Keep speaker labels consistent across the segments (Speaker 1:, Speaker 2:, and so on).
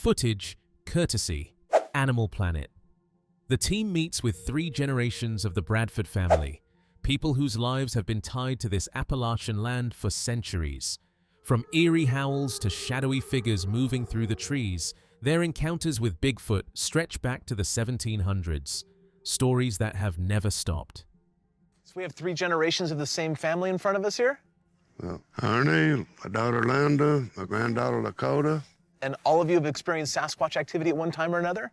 Speaker 1: Footage courtesy Animal Planet. The team meets with 3 generations of the Bradford family, people whose lives have been tied to this Appalachian land for centuries. From eerie howls to shadowy figures moving through the trees, their encounters with Bigfoot stretch back to the 1700s, stories that have never stopped.
Speaker 2: So we have 3 generations of the same family in front of us here?
Speaker 3: Well, Ernie, my daughter Linda, my granddaughter Lakota.
Speaker 2: And all of you have experienced Sasquatch activity at one time or another?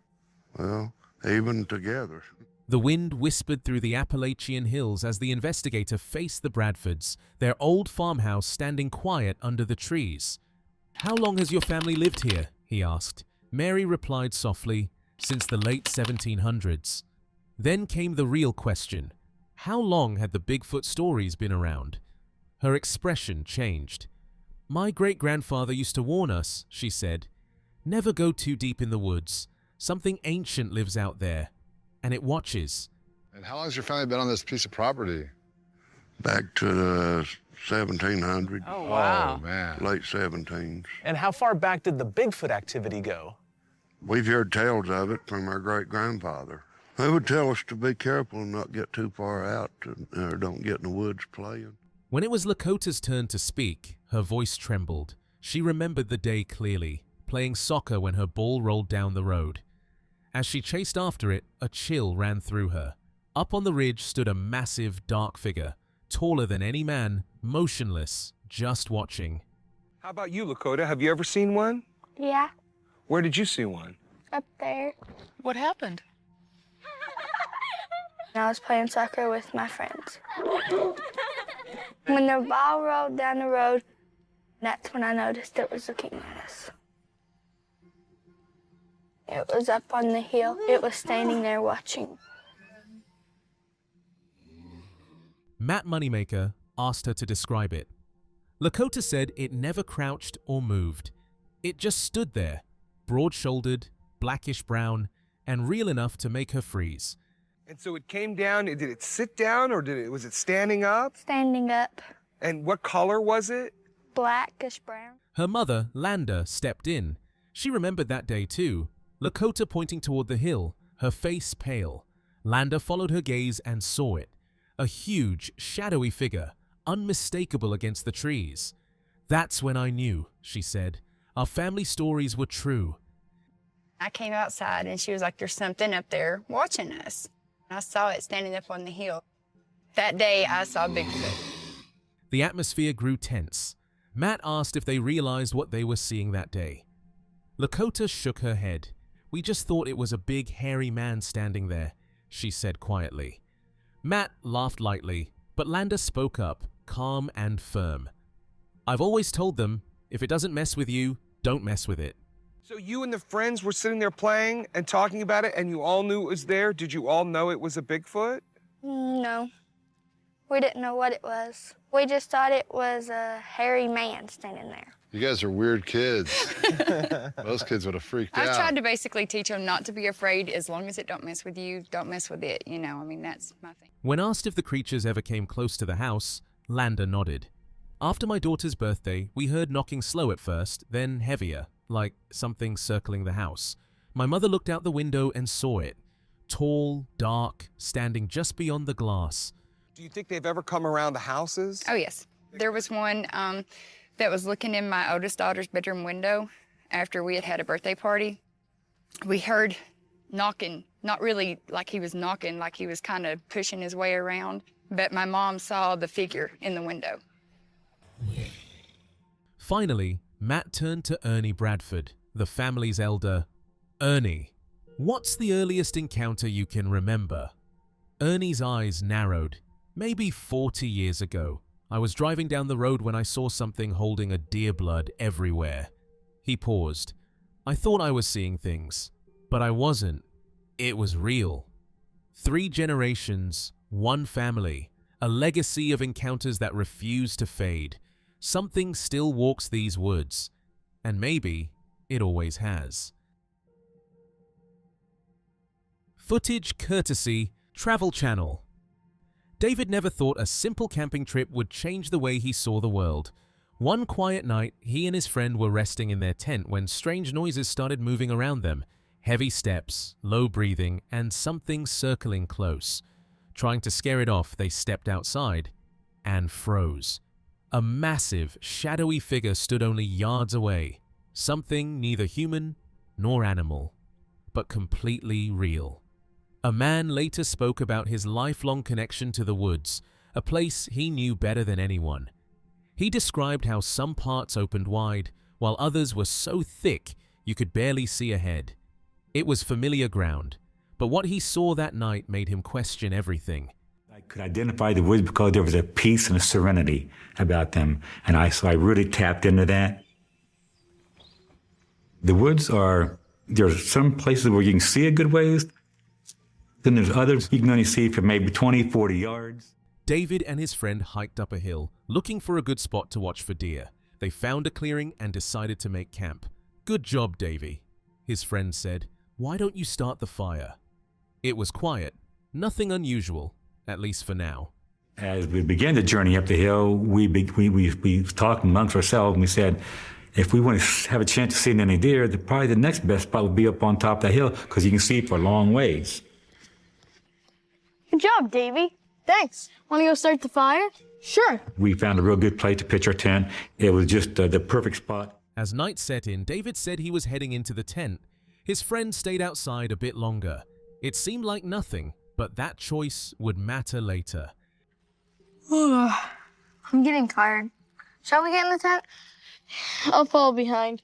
Speaker 3: Well, even together.
Speaker 1: The wind whispered through the Appalachian hills as the investigator faced the Bradfords, their old farmhouse standing quiet under the trees. "How long has your family lived here?" he asked. Mary replied softly, "Since the late 1700s. Then came the real question. How long had the Bigfoot stories been around? Her expression changed. "My great-grandfather used to warn us," she said. "Never go too deep in the woods. Something ancient lives out there, and it watches."
Speaker 4: And how long has your family been on this piece of property?
Speaker 3: Back to the 1700s,
Speaker 5: Oh, wow.
Speaker 4: Oh, man.
Speaker 3: late 17s.
Speaker 2: And how far back did the Bigfoot activity go?
Speaker 3: We've heard tales of it from our great-grandfather. They would tell us to be careful and not get too far out or don't get in the woods playing.
Speaker 1: When it was Lakota's turn to speak, her voice trembled. She remembered the day clearly, playing soccer when her ball rolled down the road. As she chased after it, a chill ran through her. Up on the ridge stood a massive, dark figure, taller than any man, motionless, just watching.
Speaker 6: How about you, Lakota? Have you ever seen one?
Speaker 7: Yeah,
Speaker 6: Where did you see one?
Speaker 7: up there.
Speaker 5: What happened?
Speaker 7: I was playing soccer with my friends. When the ball rolled down the road, that's when I noticed it was looking at us. It was up on the hill. It was standing there watching.
Speaker 1: Matt Moneymaker asked her to describe it. Lakota said it never crouched or moved. It just stood there, broad-shouldered, blackish-brown, and real enough to make her freeze.
Speaker 6: And so it came down. Did it sit down or was it standing up?
Speaker 7: Standing up,
Speaker 6: And what color was it?
Speaker 7: blackish brown.
Speaker 1: Her mother, Landa, stepped in. She remembered that day too. Lakota pointing toward the hill, her face pale. Landa followed her gaze and saw it. A huge, shadowy figure, unmistakable against the trees. "That's when I knew," she said. "Our family stories were true."
Speaker 5: I came outside and she was like, "There's something up there watching us." I saw it standing up on the hill. That day I saw Bigfoot.
Speaker 1: The atmosphere grew tense. Matt asked if they realized what they were seeing that day. Lakota shook her head. "We just thought it was a big, hairy man standing there," she said quietly. Matt laughed lightly, but Landa spoke up, calm and firm. "I've always told them, if it doesn't mess with you, don't mess with it."
Speaker 6: So you and the friends were sitting there playing and talking about it, and you all knew it was there? Did you all know it was a Bigfoot?
Speaker 7: No, we didn't know what it was. We just thought it was a hairy man standing there.
Speaker 4: You guys are weird kids. Most kids would have freaked out.
Speaker 5: I tried to basically teach them not to be afraid. As long as it don't mess with you, don't mess with it. You know, I mean, that's my thing.
Speaker 1: When asked if the creatures ever came close to the house, Landa nodded. "After my daughter's birthday, we heard knocking slow at first, then heavier, like something circling the house. My mother looked out the window and saw it. Tall, dark, standing just beyond the glass.
Speaker 6: Do you think they've ever come around the houses?
Speaker 5: Oh, yes. There was one that was looking in my oldest daughter's bedroom window after we had had a birthday party. We heard knocking, not really like he was knocking, like he was kind of pushing his way around, but my mom saw the figure in the window.
Speaker 1: Finally, Matt turned to Ernie Bradford, the family's elder. "Ernie, what's the earliest encounter you can remember?" Ernie's eyes narrowed. "Maybe 40 years ago. I was driving down the road when I saw something holding a deer blood everywhere." He paused. "I thought I was seeing things, but I wasn't. It was real." 3 generations, 1 family, a legacy of encounters that refuse to fade. Something still walks these woods, and maybe it always has. Footage courtesy Travel Channel. David never thought a simple camping trip would change the way he saw the world. One quiet night, he and his friend were resting in their tent when strange noises started moving around them. Heavy steps, low breathing, and something circling close. Trying to scare it off, they stepped outside and froze. A massive, shadowy figure stood only yards away. Something neither human nor animal, but completely real. A man later spoke about his lifelong connection to the woods, a place he knew better than anyone. He described how some parts opened wide, while others were so thick you could barely see ahead. It was familiar ground, but what he saw that night made him question everything.
Speaker 8: I could identify the woods because there was a peace and a serenity about them, and so I really tapped into that. The woods there's some places where you can see a good ways, then there's others you can only see for maybe 20, 40 yards.
Speaker 1: David and his friend hiked up a hill, looking for a good spot to watch for deer. They found a clearing and decided to make camp. "Good job, Davy," his friend said. "Why don't you start the fire?" It was quiet, nothing unusual, at least for now.
Speaker 8: As we began the journey up the hill, we talked amongst ourselves and we said, if we want to have a chance of seeing any deer, probably the next best spot would be up on top of the hill because you can see for a long ways.
Speaker 7: Good job, Davy. Thanks. Want to go start the fire? Sure.
Speaker 8: We found a real good place to pitch our tent. It was just the perfect spot.
Speaker 1: As night set in, David said he was heading into the tent. His friend stayed outside a bit longer. It seemed like nothing, but that choice would matter later.
Speaker 7: I'm getting tired. Shall we get in the tent? I'll follow behind.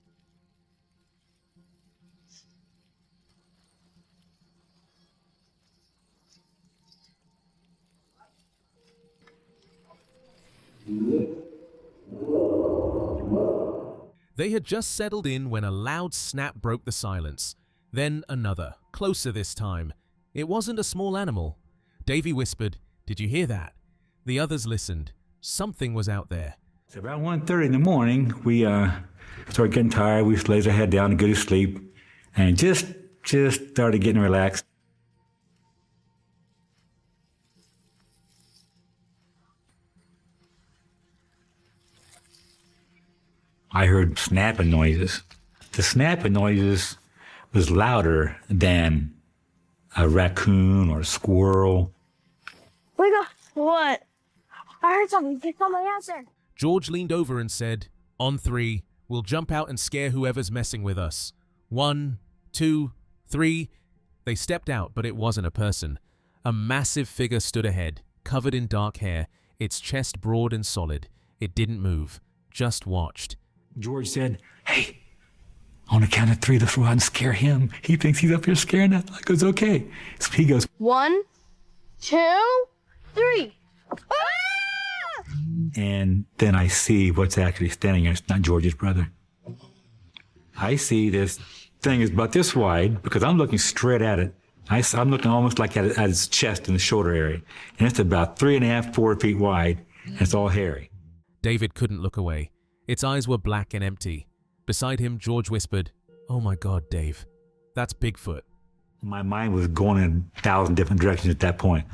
Speaker 1: They had just settled in when a loud snap broke the silence. Then another, closer this time. It wasn't a small animal. Davy whispered, "Did you hear that?" The others listened. Something was out there.
Speaker 8: It's about 1:30 in the morning. We started getting tired. We laid our head down to go to sleep and just started getting relaxed. I heard snapping noises. The snapping noises was louder than a raccoon or a squirrel.
Speaker 7: We got what? I heard something. There's something out there.
Speaker 1: George leaned over and said, "On 3, we'll jump out and scare whoever's messing with us. 1, 2, 3. They stepped out, but it wasn't a person. A massive figure stood ahead, covered in dark hair, its chest broad and solid. It didn't move, just watched.
Speaker 8: George said, "Hey, on the count of 3, let's go out and scare him. He thinks he's up here scaring us." I goes, "Okay." So he goes,
Speaker 7: 1, 2, 3.
Speaker 8: and then I see what's actually standing there. It's not George's brother. I see this thing is about this wide because I'm looking straight at it. I'm looking almost like at its chest and the shoulder area. And it's about 3.5, 4 feet wide, and it's all hairy.
Speaker 1: David couldn't look away. Its eyes were black and empty. Beside him, George whispered, "Oh my God, Dave, that's Bigfoot."
Speaker 8: My mind was going in 1,000 different directions at that point,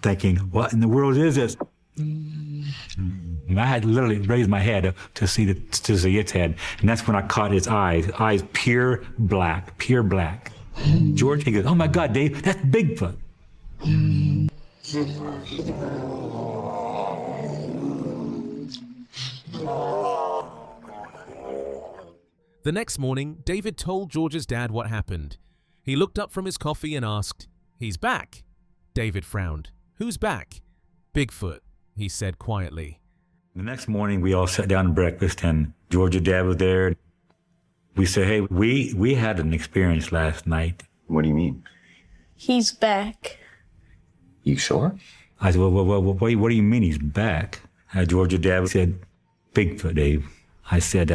Speaker 8: thinking, what in the world is this? And I had literally raised my head up to see its head, and that's when I caught its eyes pure black, pure black. George, he goes, "Oh my God, Dave, that's Bigfoot."
Speaker 1: The next morning, David told George's dad what happened. He looked up from his coffee and asked, "He's back?" David frowned. "Who's back?" "Bigfoot," he said quietly.
Speaker 8: The next morning, we all sat down to breakfast, and George's dad was there. We said, "Hey, we had an experience last night."
Speaker 9: What do you mean?
Speaker 7: He's back.
Speaker 9: You sure?
Speaker 8: I said, well, what do you mean he's back? George's dad said, "Bigfoot, Dave." I said,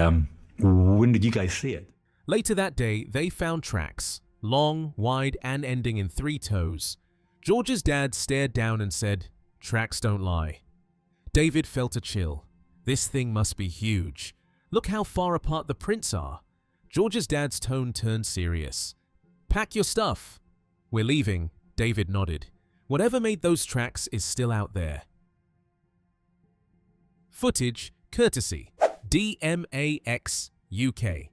Speaker 8: when did you guys see it?
Speaker 1: Later that day, they found tracks, long, wide, and ending in 3 toes. George's dad stared down and said, "Tracks don't lie." David felt a chill. This thing must be huge. Look how far apart the prints are. George's dad's tone turned serious. "Pack your stuff." "We're leaving," David nodded. "Whatever made those tracks is still out there." Footage courtesy DMAX UK.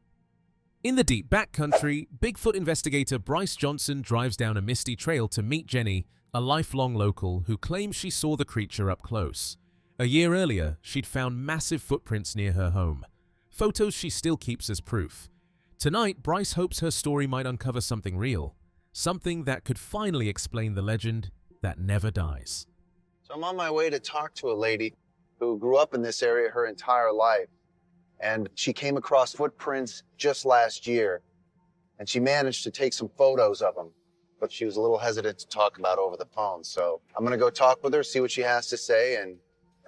Speaker 1: In the deep backcountry, Bigfoot investigator Bryce Johnson drives down a misty trail to meet Jenny, a lifelong local who claims she saw the creature up close. A year earlier, she'd found massive footprints near her home, photos she still keeps as proof. Tonight, Bryce hopes her story might uncover something real, something that could finally explain the legend that never dies.
Speaker 10: So I'm on my way to talk to a lady who grew up in this area her entire life. And she came across footprints just last year. And she managed to take some photos of them. But she was a little hesitant to talk about over the phone. So I'm going to go talk with her, see what she has to say, and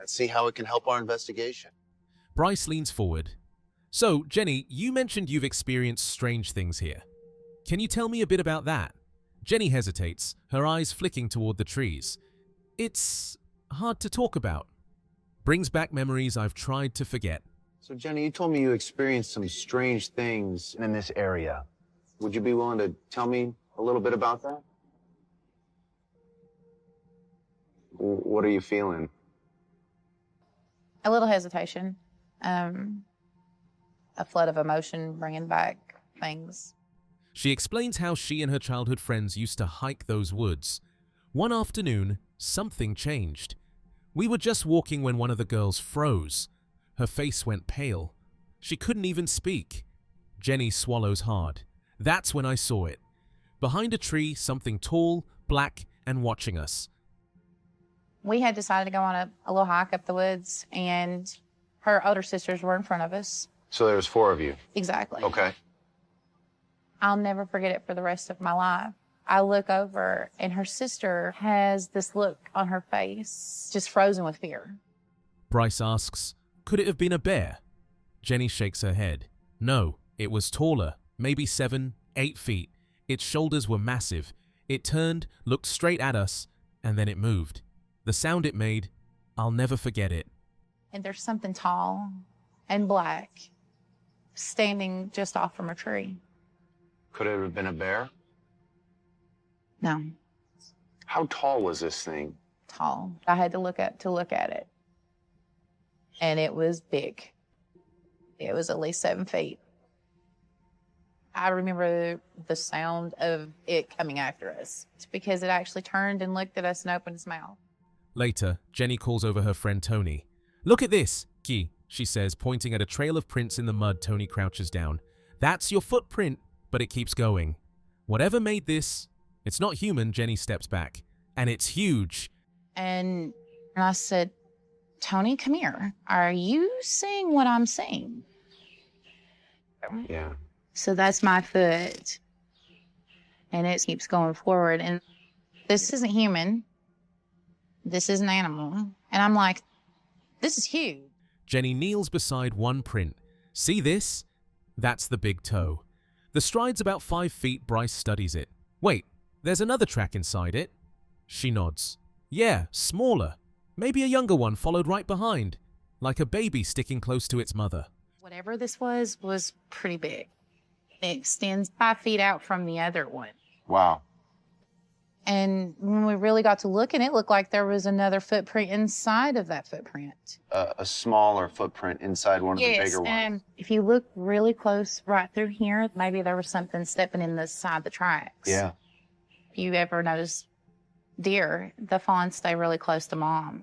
Speaker 10: see how it can help our investigation.
Speaker 1: Bryce leans forward. So, Jenny, you mentioned you've experienced strange things here. Can you tell me a bit about that? Jenny hesitates, her eyes flicking toward the trees. It's hard to talk about. Brings back memories I've tried to forget.
Speaker 10: So, Jenny, you told me you experienced some strange things in this area. Would you be willing to tell me a little bit about that? What are you feeling?
Speaker 11: A little hesitation. A flood of emotion bringing back things.
Speaker 1: She explains how she and her childhood friends used to hike those woods. One afternoon, something changed. We were just walking when one of the girls froze. Her face went pale. She couldn't even speak. Jenny swallows hard. That's when I saw it. Behind a tree, something tall, black, and watching us.
Speaker 11: We had decided to go on a little hike up the woods, and her older sisters were in front of us.
Speaker 10: So there was 4 of you?
Speaker 11: Exactly.
Speaker 10: Okay.
Speaker 11: I'll never forget it for the rest of my life. I look over, and her sister has this look on her face, just frozen with fear.
Speaker 1: Bryce asks, could it have been a bear? Jenny shakes her head. No, it was taller, maybe 7, 8 feet. Its shoulders were massive. It turned, looked straight at us, and then it moved. The sound it made, I'll never forget it.
Speaker 11: And there's something tall and black standing just off from a tree.
Speaker 10: Could it have been a bear?
Speaker 11: No.
Speaker 10: How tall was this thing?
Speaker 11: Tall. I had to look at it. And it was big. It was at least 7 feet. I remember the sound of it coming after us. It's because it actually turned and looked at us and opened its mouth.
Speaker 1: Later, Jenny calls over her friend Tony. Look at this, Ki, she says, pointing at a trail of prints in the mud. Tony crouches down. That's your footprint, but it keeps going. Whatever made this, it's not human. Jenny steps back. And it's huge.
Speaker 11: And I said, Tony, come here. Are you seeing what I'm seeing?
Speaker 10: Yeah.
Speaker 11: So that's my foot. And it keeps going forward. And this isn't human. This is an animal. And I'm like, this is huge.
Speaker 1: Jenny kneels beside one print. See this? That's the big toe. The stride's about 5 feet. Bryce studies it. Wait, there's another track inside it. She nods. Yeah, smaller. Maybe a younger one followed right behind, like a baby sticking close to its mother.
Speaker 11: Whatever this was pretty big. It extends 5 feet out from the other one.
Speaker 10: Wow.
Speaker 11: And when we really got to looking, it looked like there was another footprint inside of that footprint.
Speaker 10: A smaller footprint inside one of the bigger ones.
Speaker 11: And if you look really close right through here, maybe there was something stepping in the side of the tracks.
Speaker 10: Yeah.
Speaker 11: If you ever notice deer, the fawns stay really close to mom.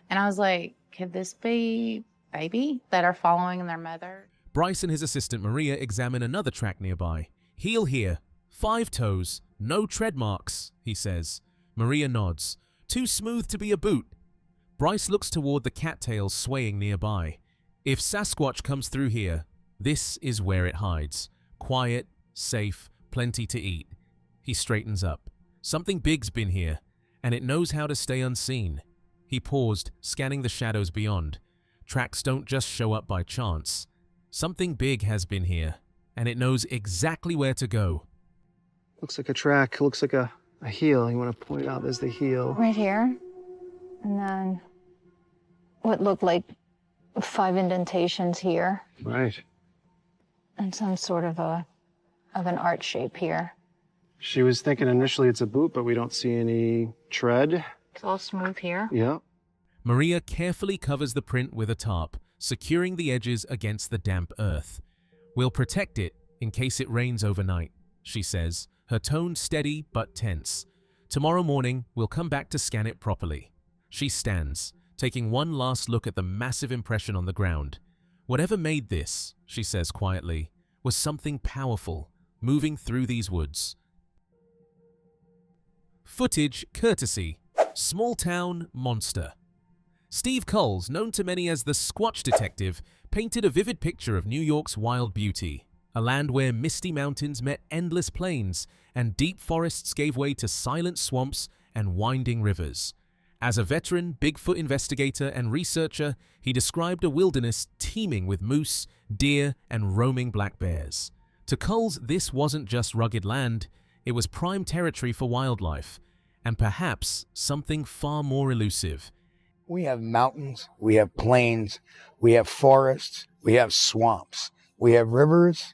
Speaker 11: And I was like, could this be baby that are following their mother?
Speaker 1: Bryce and his assistant Maria examine another track nearby. Heel here, 5 toes, no tread marks, he says. Maria nods. Too smooth to be a boot. Bryce looks toward the cattails swaying nearby. If Sasquatch comes through here, this is where it hides. Quiet, safe, plenty to eat. He straightens up. Something big's been here, and it knows how to stay unseen. He paused, scanning the shadows beyond. Tracks don't just show up by chance. Something big has been here, and it knows exactly where to go.
Speaker 2: Looks like a track. Looks like a heel. You want to point out there's the heel.
Speaker 12: Right here. And then what looked like 5 indentations here.
Speaker 2: Right.
Speaker 12: And some sort of an arch shape here.
Speaker 2: She was thinking initially it's a boot, but we don't see any tread.
Speaker 12: It's all smooth here.
Speaker 2: Yeah.
Speaker 1: Maria carefully covers the print with a tarp, securing the edges against the damp earth. "We'll protect it in case it rains overnight," she says, her tone steady but tense. "Tomorrow morning, we'll come back to scan it properly." She stands, taking one last look at the massive impression on the ground. "Whatever made this," she says quietly, "was something powerful, moving through these woods." Footage courtesy Small Town Monster. Steve Coles, known to many as the Squatch Detective, painted a vivid picture of New York's wild beauty, a land where misty mountains met endless plains and deep forests gave way to silent swamps and winding rivers. As a veteran Bigfoot investigator and researcher, he described a wilderness teeming with moose, deer, and roaming black bears. To Coles, this wasn't just rugged land, it was prime territory for wildlife, and perhaps something far more elusive.
Speaker 13: We have mountains, we have plains, we have forests, we have swamps, we have rivers,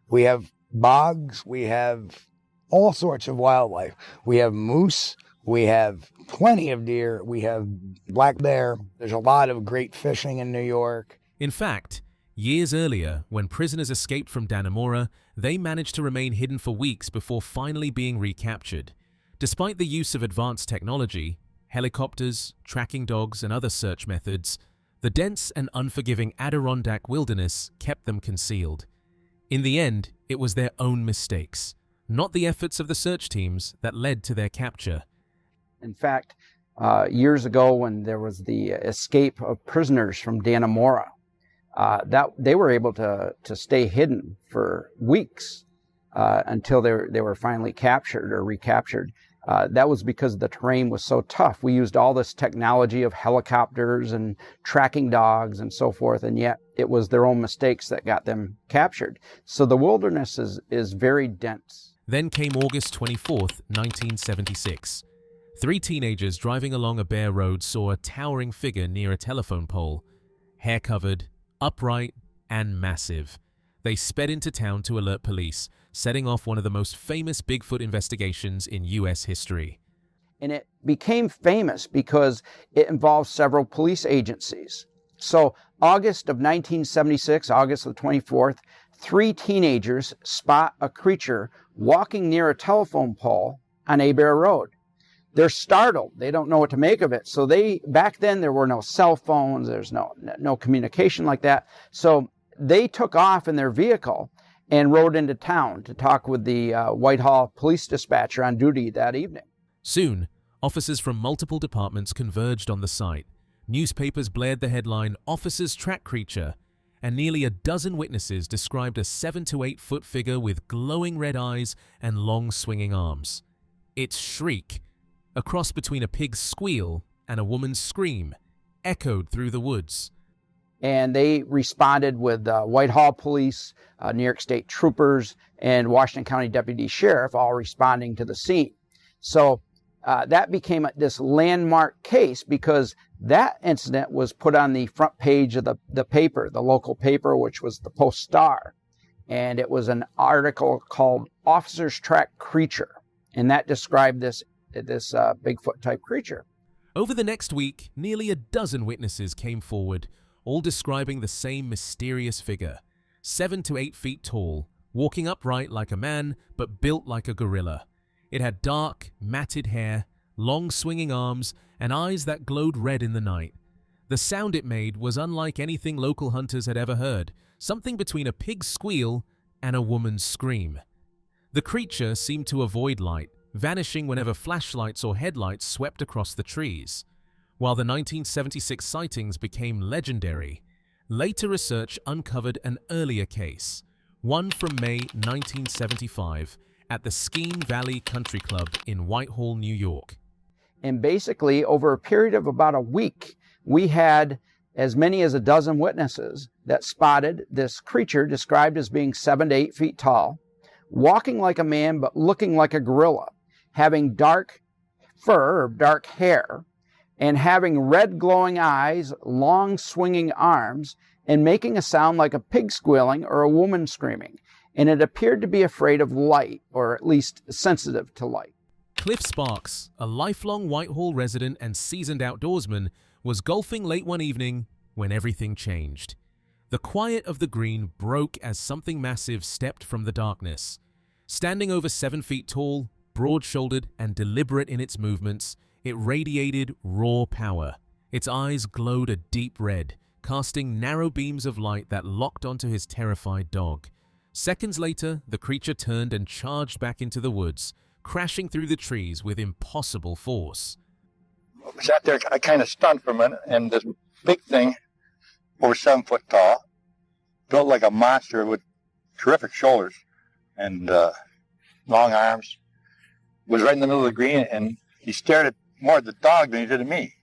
Speaker 13: we have bogs, we have all sorts of wildlife. We have moose, we have plenty of deer, we have black bear. There's a lot of great fishing in New York.
Speaker 1: In fact, years earlier, when prisoners escaped from Dannemora, they managed to remain hidden for weeks before finally being recaptured. Despite the use of advanced technology, helicopters, tracking dogs, and other search methods, the dense and unforgiving Adirondack wilderness kept them concealed. In the end, it was their own mistakes, not the efforts of the search teams, that led to their capture.
Speaker 14: In fact, years ago when there was the escape of prisoners from Dannemora, that they were able to stay hidden for weeks until they were finally captured or recaptured. That was because the terrain was so tough. We used all this technology of helicopters and tracking dogs and so forth, and yet it was their own mistakes that got them captured. So the wilderness is very dense.
Speaker 1: Then came August 24th, 1976. 3 teenagers driving along a bare road saw a towering figure near a telephone pole, hair-covered, upright, and massive. They sped into town to alert police, setting off one of the most famous Bigfoot investigations in U.S. history.
Speaker 14: And it became famous because it involved several police agencies. So August of 1976, August the 24th, 3 teenagers spot a creature walking near a telephone pole on Abear Road. They're startled. They don't know what to make of it. So back then there were no cell phones. There's no communication like that. So they took off in their vehicle and rode into town to talk with the Whitehall police dispatcher on duty that evening.
Speaker 1: Soon, officers from multiple departments converged on the site. Newspapers blared the headline, "Officers Track Creature," and nearly a dozen witnesses described a 7 to 8 foot figure with glowing red eyes and long swinging arms. Its shriek, a cross between a pig's squeal and a woman's scream, echoed through the woods.
Speaker 14: And they responded with Whitehall Police, New York State Troopers, and Washington County Deputy Sheriff all responding to the scene. So that became this landmark case because that incident was put on the front page of the paper, the local paper, which was the Post-Star. And it was an article called "Officers Track Creature," and that described this Bigfoot-type creature.
Speaker 1: Over the next week, nearly a dozen witnesses came forward, all describing the same mysterious figure, 7 to 8 feet tall, walking upright like a man, but built like a gorilla. It had dark, matted hair, long swinging arms, and eyes that glowed red in the night. The sound it made was unlike anything local hunters had ever heard, something between a pig's squeal and a woman's scream. The creature seemed to avoid light, vanishing whenever flashlights or headlights swept across the trees. While the 1976 sightings became legendary, later research uncovered an earlier case, one from May 1975 at the Skeene Valley Country Club in Whitehall, New York.
Speaker 14: And basically, over a period of about a week, we had as many as a dozen witnesses that spotted this creature described as being 7 to 8 feet tall, walking like a man but looking like a gorilla, having dark fur or dark hair, and having red glowing eyes, long swinging arms, and making a sound like a pig squealing or a woman screaming. And it appeared to be afraid of light, or at least sensitive to light.
Speaker 1: Cliff Sparks, a lifelong Whitehall resident and seasoned outdoorsman, was golfing late one evening when everything changed. The quiet of the green broke as something massive stepped from the darkness. Standing over 7 feet tall, broad-shouldered and deliberate in its movements, it radiated raw power. Its eyes glowed a deep red, casting narrow beams of light that locked onto his terrified dog. Seconds later, the creature turned and charged back into the woods, crashing through the trees with impossible force.
Speaker 15: I sat there, I kind of stunned for a minute, and this big thing, over 7 foot tall, built like a monster with terrific shoulders and long arms, was right in the middle of the green, and he stared at more at the dog than he did at me.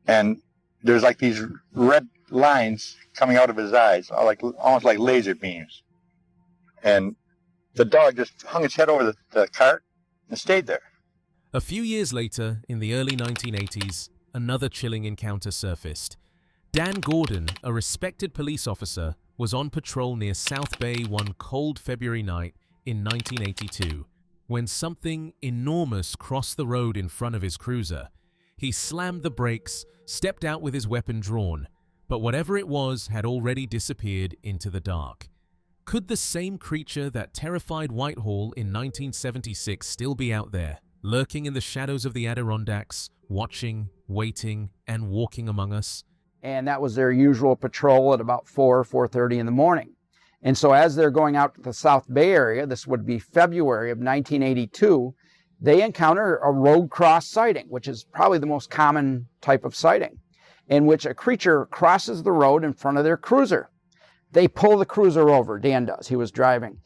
Speaker 15: And there's like these red lines coming out of his eyes, almost like laser beams. And the dog just hung its head over the cart and stayed there.
Speaker 1: A few years later, in the early 1980s, another chilling encounter surfaced. Dan Gordon, a respected police officer, was on patrol near South Bay one cold February night in 1982 when something enormous crossed the road in front of his cruiser. He slammed the brakes, stepped out with his weapon drawn, but whatever it was had already disappeared into the dark. Could the same creature that terrified Whitehall in 1976 still be out there, lurking in the shadows of the Adirondacks, watching, waiting, and walking among us?
Speaker 14: And that was their usual patrol at about 4:30 in the morning. And so as they're going out to the South Bay area, this would be February of 1982, they encounter a road cross sighting, which is probably the most common type of sighting, in which a creature crosses the road in front of their cruiser. They pull the cruiser over, Dan does, he was driving.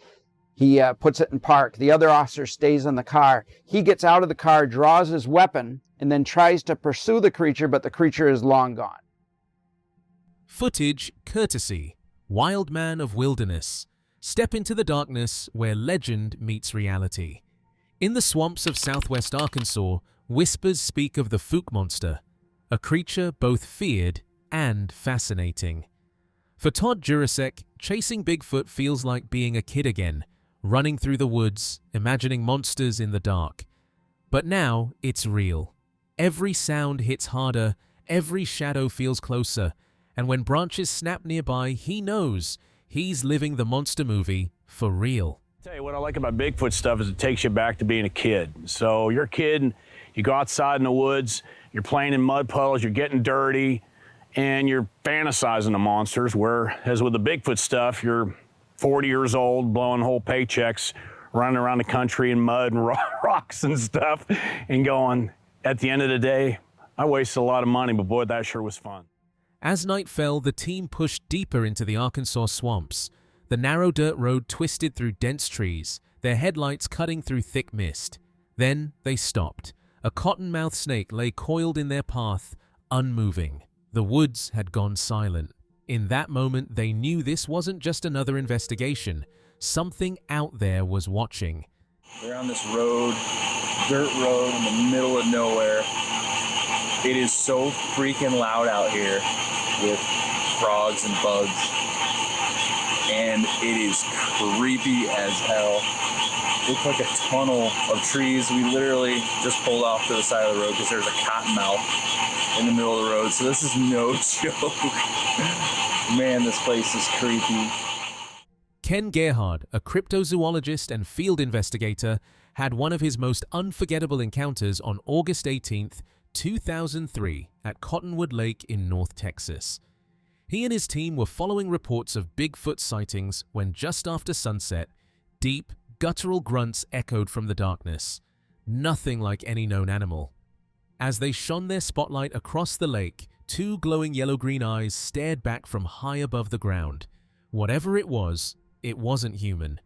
Speaker 14: He puts it in park. The other officer stays in the car. He gets out of the car, draws his weapon, and then tries to pursue the creature, but the creature is long gone.
Speaker 1: Footage courtesy Wild Man of Wilderness. Step into the darkness where legend meets reality. In the swamps of southwest Arkansas, whispers speak of the Fook monster, a creature both feared and fascinating. For Todd Jurasek, chasing Bigfoot feels like being a kid again, running through the woods, imagining monsters in the dark. But now it's real. Every sound hits harder, every shadow feels closer, and when branches snap nearby, he knows he's living the monster movie for real.
Speaker 16: Tell you what I like about Bigfoot stuff is it takes you back to being a kid. So you're a kid, and you go outside in the woods, you're playing in mud puddles, you're getting dirty, and you're fantasizing the monsters, whereas with the Bigfoot stuff, you're 40 years old, blowing whole paychecks, running around the country in mud and rocks and stuff, and going, at the end of the day, I wasted a lot of money, but boy, that sure was fun.
Speaker 1: As night fell, the team pushed deeper into the Arkansas swamps. The narrow dirt road twisted through dense trees, their headlights cutting through thick mist. Then they stopped. A cottonmouth snake lay coiled in their path, unmoving. The woods had gone silent. In that moment, they knew this wasn't just another investigation. Something out there was watching.
Speaker 17: They're on this road, dirt road in the middle of nowhere. It is so freaking loud out here with frogs and bugs. And it is creepy as hell. It's like a tunnel of trees. We literally just pulled off to the side of the road because there's a cottonmouth in the middle of the road. So this is no joke. Man, this place is creepy.
Speaker 1: Ken Gerhard, a cryptozoologist and field investigator, had one of his most unforgettable encounters on August 18th, 2003 at Cottonwood Lake in North Texas. He and his team were following reports of Bigfoot sightings when just after sunset, deep, guttural grunts echoed from the darkness. Nothing like any known animal. As they shone their spotlight across the lake, two glowing yellow-green eyes stared back from high above the ground. Whatever it wasn't human.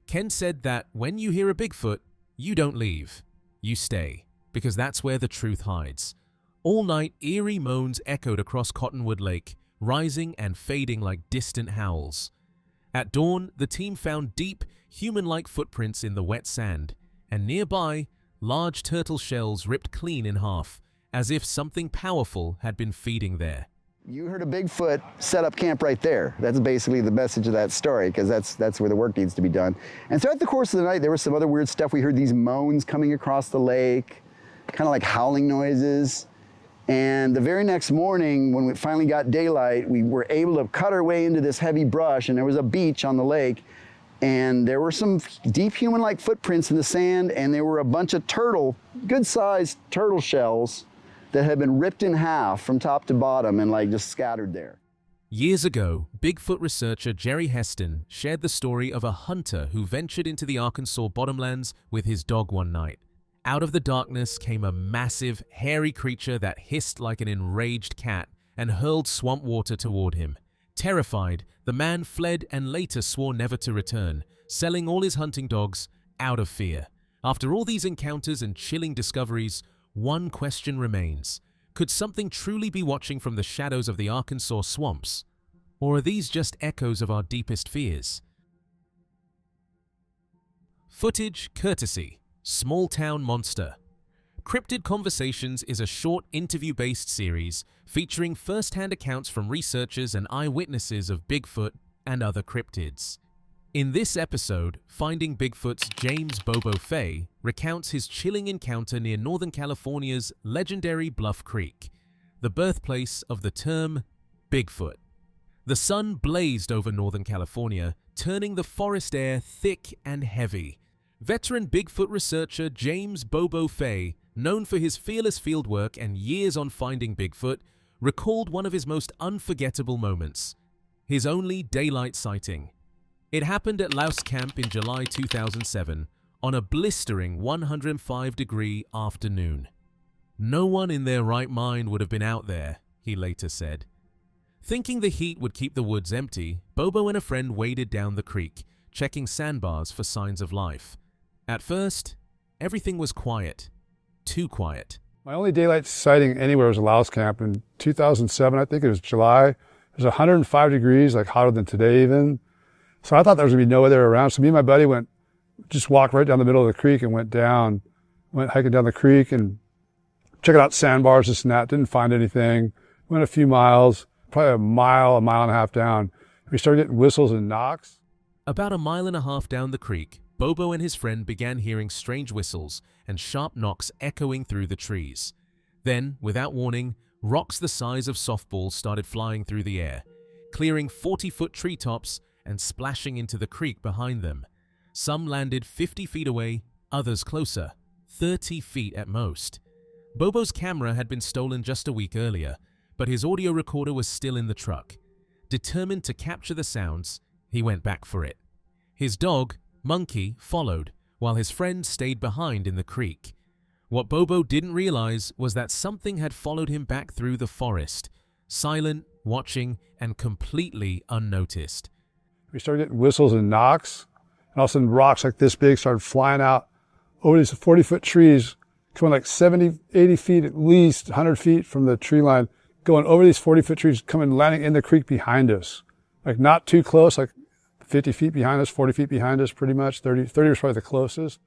Speaker 1: Ken said that when you hear a Bigfoot, you don't leave. You stay, because that's where the truth hides. All night, eerie moans echoed across Cottonwood Lake, rising and fading like distant howls. At dawn, the team found deep, human-like footprints in the wet sand, and nearby, large turtle shells ripped clean in half, as if something powerful had been feeding there.
Speaker 18: You heard a Bigfoot set up camp right there. That's basically the message of that story, because that's where the work needs to be done. And throughout the course of the night, there was some other weird stuff. We heard these moans coming across the lake, kind of like howling noises. And the very next morning, when we finally got daylight, we were able to cut our way into this heavy brush, and there was a beach on the lake, and there were some deep human-like footprints in the sand, and there were a bunch of good-sized turtle shells that had been ripped in half from top to bottom and like just scattered there.
Speaker 1: Years ago, Bigfoot researcher Jerry Heston shared the story of a hunter who ventured into the Arkansas bottomlands with his dog one night. Out of the darkness came a massive, hairy creature that hissed like an enraged cat and hurled swamp water toward him. Terrified, the man fled and later swore never to return, selling all his hunting dogs out of fear. After all these encounters and chilling discoveries, one question remains. Could something truly be watching from the shadows of the Arkansas swamps? Or are these just echoes of our deepest fears? Footage courtesy Small Town Monster. Cryptid Conversations is a short interview-based series featuring first-hand accounts from researchers and eyewitnesses of Bigfoot and other cryptids. In this episode, Finding Bigfoot's James Bobo Fay recounts his chilling encounter near Northern California's legendary Bluff Creek, the birthplace of the term Bigfoot. The sun blazed over Northern California, turning the forest air thick and heavy. Veteran Bigfoot researcher James Bobo Fay, known for his fearless fieldwork and years on finding Bigfoot, recalled one of his most unforgettable moments, his only daylight sighting. It happened at Louse Camp in July 2007 on a blistering 105-degree afternoon. No one in their right mind would have been out there, he later said. Thinking the heat would keep the woods empty, Bobo and a friend waded down the creek, checking sandbars for signs of life. At first, everything was quiet. Too quiet.
Speaker 19: My only daylight sighting anywhere was a Louse Camp in 2007. I think it was July. It was 105 degrees, like hotter than today even. So I thought there was going to be no other around. So me and my buddy just walked right down the middle of the creek and went hiking down the creek and checking out sandbars, this and that. Didn't find anything. Went a few miles, probably a mile and a half down. We started getting whistles and knocks.
Speaker 1: About a mile and a half down the creek, Bobo and his friend began hearing strange whistles and sharp knocks echoing through the trees. Then, without warning, rocks the size of softballs started flying through the air, clearing 40-foot treetops and splashing into the creek behind them. Some landed 50 feet away, others closer, 30 feet at most. Bobo's camera had been stolen just a week earlier, but his audio recorder was still in the truck. Determined to capture the sounds, he went back for it. His dog, Monkey, followed, while his friend stayed behind in the creek. What Bobo didn't realize was that something had followed him back through the forest, silent, watching, and completely unnoticed.
Speaker 19: We started getting whistles and knocks, and all of a sudden rocks like this big started flying out over these 40-foot trees, coming like 70, 80 feet at least, 100 feet from the tree line, going over these 40-foot trees, landing in the creek behind us. Like not too close, like 50 feet behind us, 40 feet behind us pretty much, 30 was probably the closest.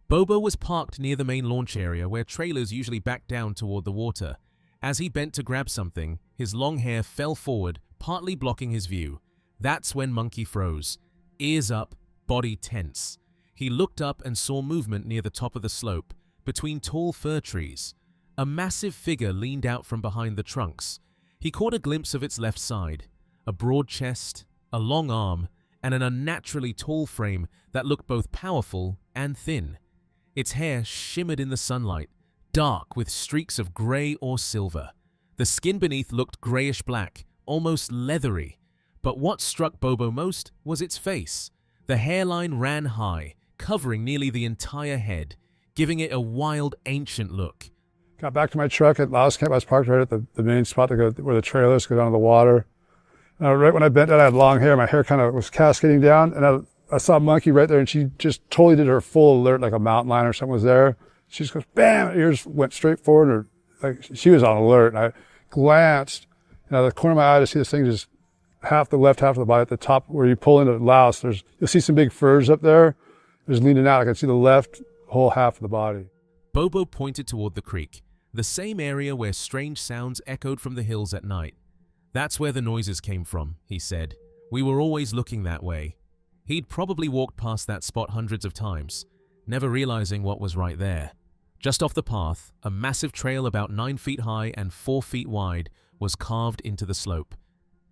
Speaker 1: Bobo was parked near the main launch area where trailers usually back down toward the water. As he bent to grab something, his long hair fell forward, partly blocking his view. That's when Monkey froze, ears up, body tense. He looked up and saw movement near the top of the slope, between tall fir trees. A massive figure leaned out from behind the trunks. He caught a glimpse of its left side, a broad chest, a long arm, and an unnaturally tall frame that looked both powerful and thin. Its hair shimmered in the sunlight, dark with streaks of gray or silver. The skin beneath looked grayish-black, almost leathery. But what struck Bobo most was its face. The hairline ran high, covering nearly the entire head, giving it a wild, ancient look.
Speaker 19: Got back to my truck at Louse Camp. I was parked right at the main spot to go where the trailers go down to the water. Right when I bent down, I had long hair. My hair kind of was cascading down, and I saw Monkey right there, and she just totally did her full alert, like a mountain lion or something was there. She just goes, bam! Her ears went straight forward, like she was on alert. And I glanced, and out of the corner of my eye to see this thing just the left half of the body at the top where you pull into Louse. You'll see some big firs up there. It was leaning out. I could see the left whole half of the body.
Speaker 1: Bobo pointed toward the creek, the same area where strange sounds echoed from the hills at night. That's where the noises came from, he said. We were always looking that way. He'd probably walked past that spot hundreds of times, never realizing what was right there. Just off the path, a massive trail about 9 feet high and 4 feet wide was carved into the slope.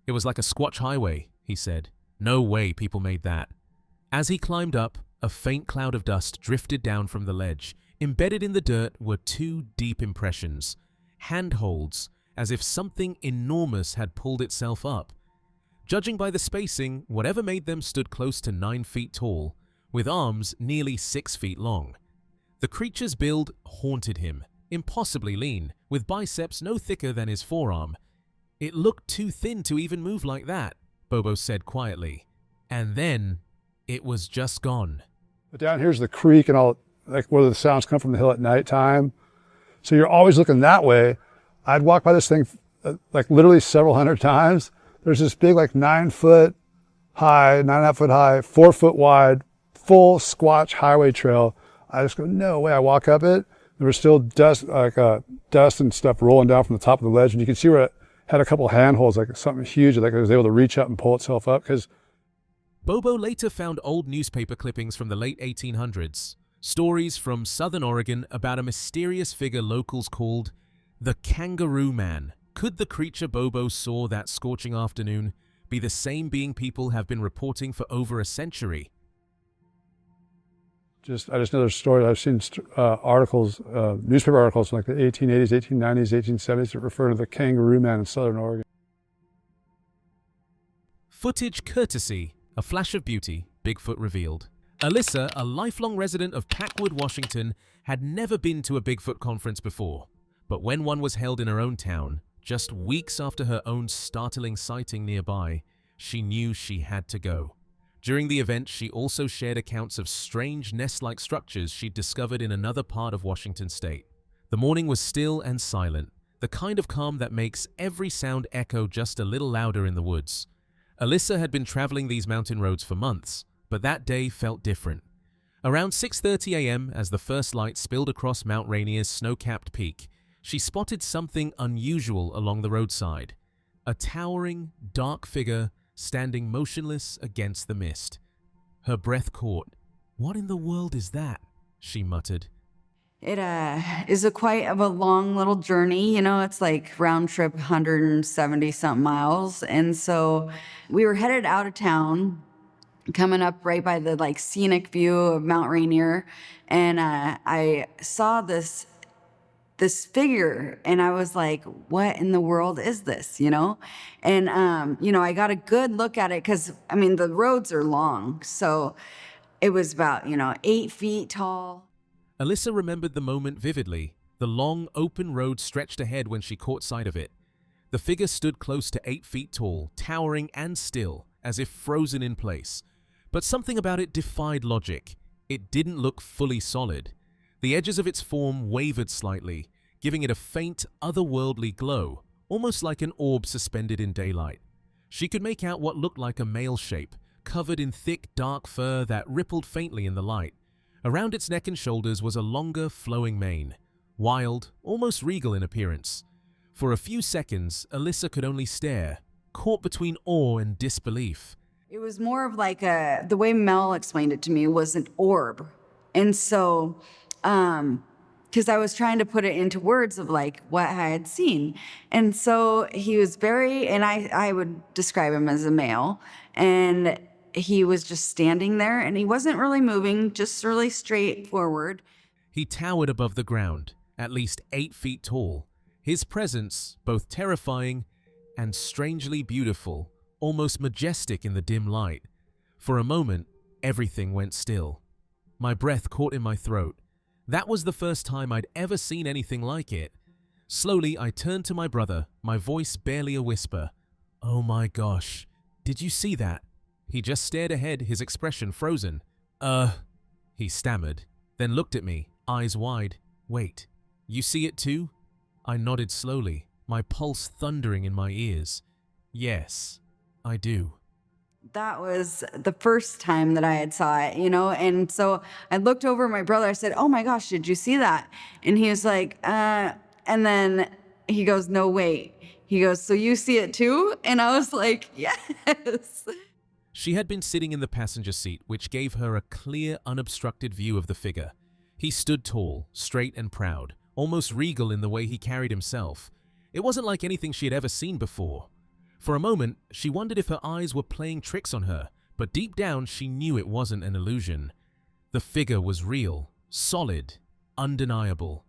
Speaker 1: It was like a squatch highway, he said. No way people made that. As he climbed up, a faint cloud of dust drifted down from the ledge. Embedded in the dirt were 2 deep impressions, handholds, as if something enormous had pulled itself up. Judging by the spacing, whatever made them stood close to 9 feet tall, with arms nearly 6 feet long. The creature's build haunted him, impossibly lean, with biceps no thicker than his forearm. It looked too thin to even move like that, Bobo said quietly. And then, it was just gone.
Speaker 19: But down here's the creek and all, like where the sounds come from the hill at nighttime. So you're always looking that way. I'd walk by this thing like literally several hundred times. There's this big, like 9 foot high, 9.5 foot high, 4 foot wide, full squatch highway trail. I just go, no way. I walk up it. There was still dust, like dust and stuff rolling down from the top of the ledge. And you could see where it had a couple handholds, like something huge, like it was able to reach up and pull itself up. Because
Speaker 1: Bobo later found old newspaper clippings from the late 1800s, stories from southern Oregon about a mysterious figure locals called the Kangaroo Man. Could the creature Bobo saw that scorching afternoon be the same being people have been reporting for over a century?
Speaker 19: I just know there's stories. I've seen articles, newspaper articles from like the 1880s, 1890s, 1870s that refer to the Kangaroo Man in southern Oregon.
Speaker 1: Footage courtesy, a flash of beauty, Bigfoot revealed. Alyssa, a lifelong resident of Packwood, Washington, had never been to a Bigfoot conference before. But when one was held in her own town, just weeks after her own startling sighting nearby, she knew she had to go. During the event, she also shared accounts of strange nest-like structures she'd discovered in another part of Washington state. The morning was still and silent, the kind of calm that makes every sound echo just a little louder in the woods. Alyssa had been traveling these mountain roads for months, but that day felt different. Around 6:30 a.m., as the first light spilled across Mount Rainier's snow-capped peak, she spotted something unusual along the roadside. A towering, dark figure standing motionless against the mist. Her breath caught. "What in the world is that?" she muttered.
Speaker 20: It is quite of a long little journey. You know, it's like round trip 170 something miles. And so we were headed out of town, coming up right by the like scenic view of Mount Rainier. And I saw this figure and I was like, what in the world is this, you know? And, you know, I got a good look at it because, I mean, the roads are long. So it was about, 8 feet tall.
Speaker 1: Alyssa remembered the moment vividly. The long, open road stretched ahead when she caught sight of it. The figure stood close to 8 feet tall, towering and still, as if frozen in place. But something about it defied logic. It didn't look fully solid. The edges of its form wavered slightly, giving it a faint, otherworldly glow, almost like an orb suspended in daylight. She could make out what looked like a male shape, covered in thick, dark fur that rippled faintly in the light. Around its neck and shoulders was a longer, flowing mane, wild, almost regal in appearance. For a few seconds, Alyssa could only stare, caught between awe and disbelief.
Speaker 20: It was more of like the way Mel explained it to me was an orb. And so, because I was trying to put it into words of like what I had seen. And so he was and I would describe him as a male. And he was just standing there and he wasn't really moving, just really straight forward.
Speaker 1: He towered above the ground, at least 8 feet tall. His presence, both terrifying and strangely beautiful, almost majestic in the dim light. For a moment, everything went still. My breath caught in my throat. That was the first time I'd ever seen anything like it. Slowly, I turned to my brother, my voice barely a whisper. "Oh my gosh, did you see that?" He just stared ahead, his expression frozen. He stammered, then looked at me, eyes wide. "Wait, you see it too?" I nodded slowly, my pulse thundering in my ears. "Yes, I do."
Speaker 20: That was the first time that I had saw it, and so I looked over at my brother. I said, "Oh my gosh, did you see that?" And he was like, and then he goes, "No, wait." He goes, "So you see it too?" And I was like, "Yes."
Speaker 1: She had been sitting in the passenger seat, which gave her a clear, unobstructed view of the figure. He stood tall, straight and proud, almost regal in the way he carried himself. It wasn't like anything she had ever seen before. For a moment, she wondered if her eyes were playing tricks on her, but deep down she knew it wasn't an illusion. The figure was real, solid, undeniable.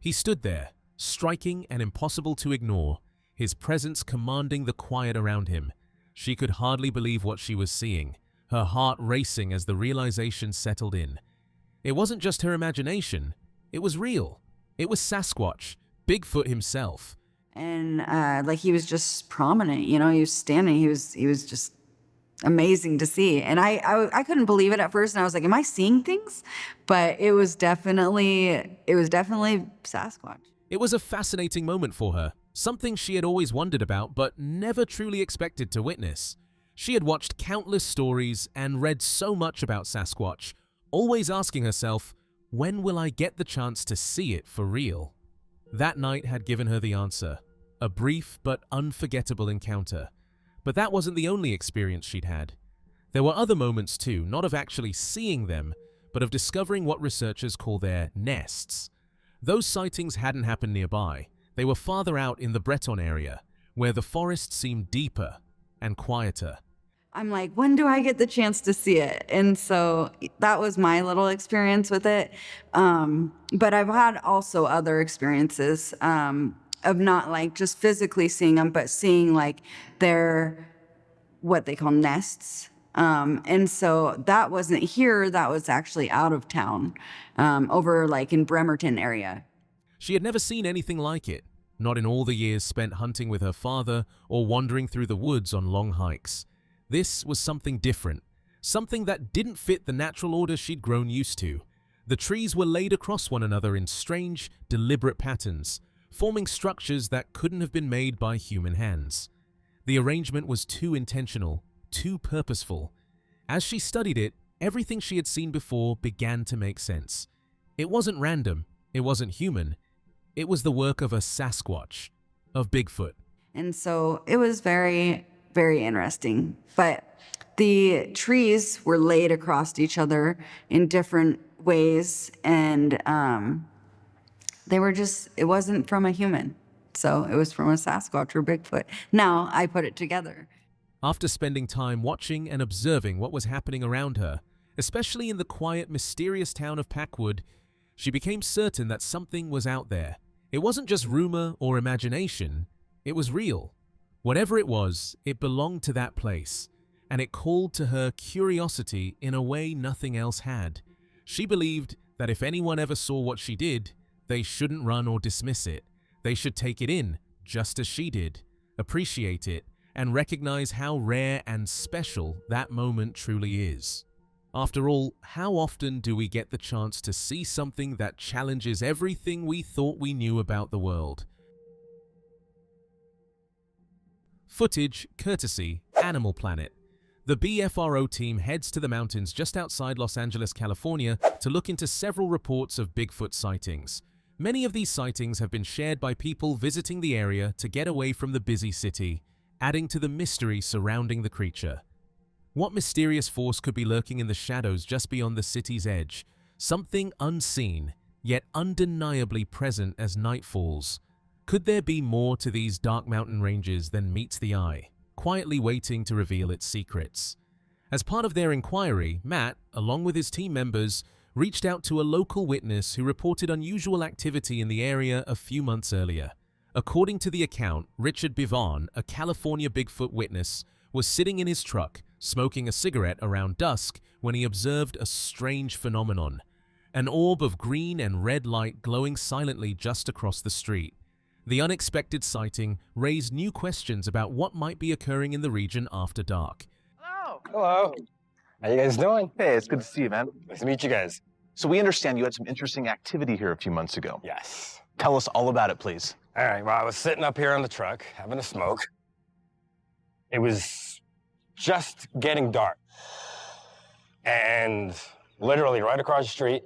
Speaker 1: He stood there, striking and impossible to ignore, his presence commanding the quiet around him. She could hardly believe what she was seeing, her heart racing as the realization settled in. It wasn't just her imagination, it was real. It was Sasquatch, Bigfoot himself.
Speaker 20: And like he was just prominent, you know, he was standing, he was just amazing to see. And I couldn't believe it at first, and I was like, am I seeing things? But it was definitely Sasquatch.
Speaker 1: It was a fascinating moment for her, something she had always wondered about but never truly expected to witness. She had watched countless stories and read so much about Sasquatch, always asking herself, when will I get the chance to see it for real? That night had given her the answer, a brief but unforgettable encounter. But that wasn't the only experience she'd had. There were other moments too, not of actually seeing them, but of discovering what researchers call their nests. Those sightings hadn't happened nearby. They were farther out in the Breton area, where the forest seemed deeper and quieter.
Speaker 20: I'm like, when do I get the chance to see it? And so that was my little experience with it. But I've had also other experiences of not like just physically seeing them, but seeing like their, what they call nests. And so that wasn't here, that was actually out of town, over like in Bremerton area.
Speaker 1: She had never seen anything like it, not in all the years spent hunting with her father or wandering through the woods on long hikes. This was something different, something that didn't fit the natural order she'd grown used to. The trees were laid across one another in strange, deliberate patterns, forming structures that couldn't have been made by human hands. The arrangement was too intentional, too purposeful. As she studied it, everything she had seen before began to make sense. It wasn't random, it wasn't human. It was the work of a Sasquatch, of Bigfoot.
Speaker 20: And so it was very, very interesting. But the trees were laid across each other in different ways, and they were just, it wasn't from a human. So it was from a Sasquatch or Bigfoot. Now I put it together.
Speaker 1: After spending time watching and observing what was happening around her, especially in the quiet, mysterious town of Packwood, she became certain that something was out there. It wasn't just rumor or imagination, it was real. Whatever it was, it belonged to that place, and it called to her curiosity in a way nothing else had. She believed that if anyone ever saw what she did, they shouldn't run or dismiss it. They should take it in, just as she did, appreciate it, and recognize how rare and special that moment truly is. After all, how often do we get the chance to see something that challenges everything we thought we knew about the world? Footage courtesy Animal Planet. The BFRO team heads to the mountains just outside Los Angeles, California, to look into several reports of Bigfoot sightings. Many of these sightings have been shared by people visiting the area to get away from the busy city, adding to the mystery surrounding the creature. What mysterious force could be lurking in the shadows just beyond the city's edge? Something unseen, yet undeniably present as night falls. Could there be more to these dark mountain ranges than meets the eye, quietly waiting to reveal its secrets? As part of their inquiry, Matt, along with his team members, reached out to a local witness who reported unusual activity in the area a few months earlier. According to the account, Richard Bivan, a California Bigfoot witness, was sitting in his truck, smoking a cigarette around dusk when he observed a strange phenomenon. An orb of green and red light glowing silently just across the street. The unexpected sighting raised new questions about what might be occurring in the region after dark.
Speaker 9: Hello. How you guys doing? Hey, it's good to see you, man. Nice to meet you guys. So we understand you had some interesting activity here a few months ago. Yes. Tell us all about it, please.
Speaker 21: All right, well, I was sitting up here on the truck, having a smoke. It was just getting dark. And literally right across the street,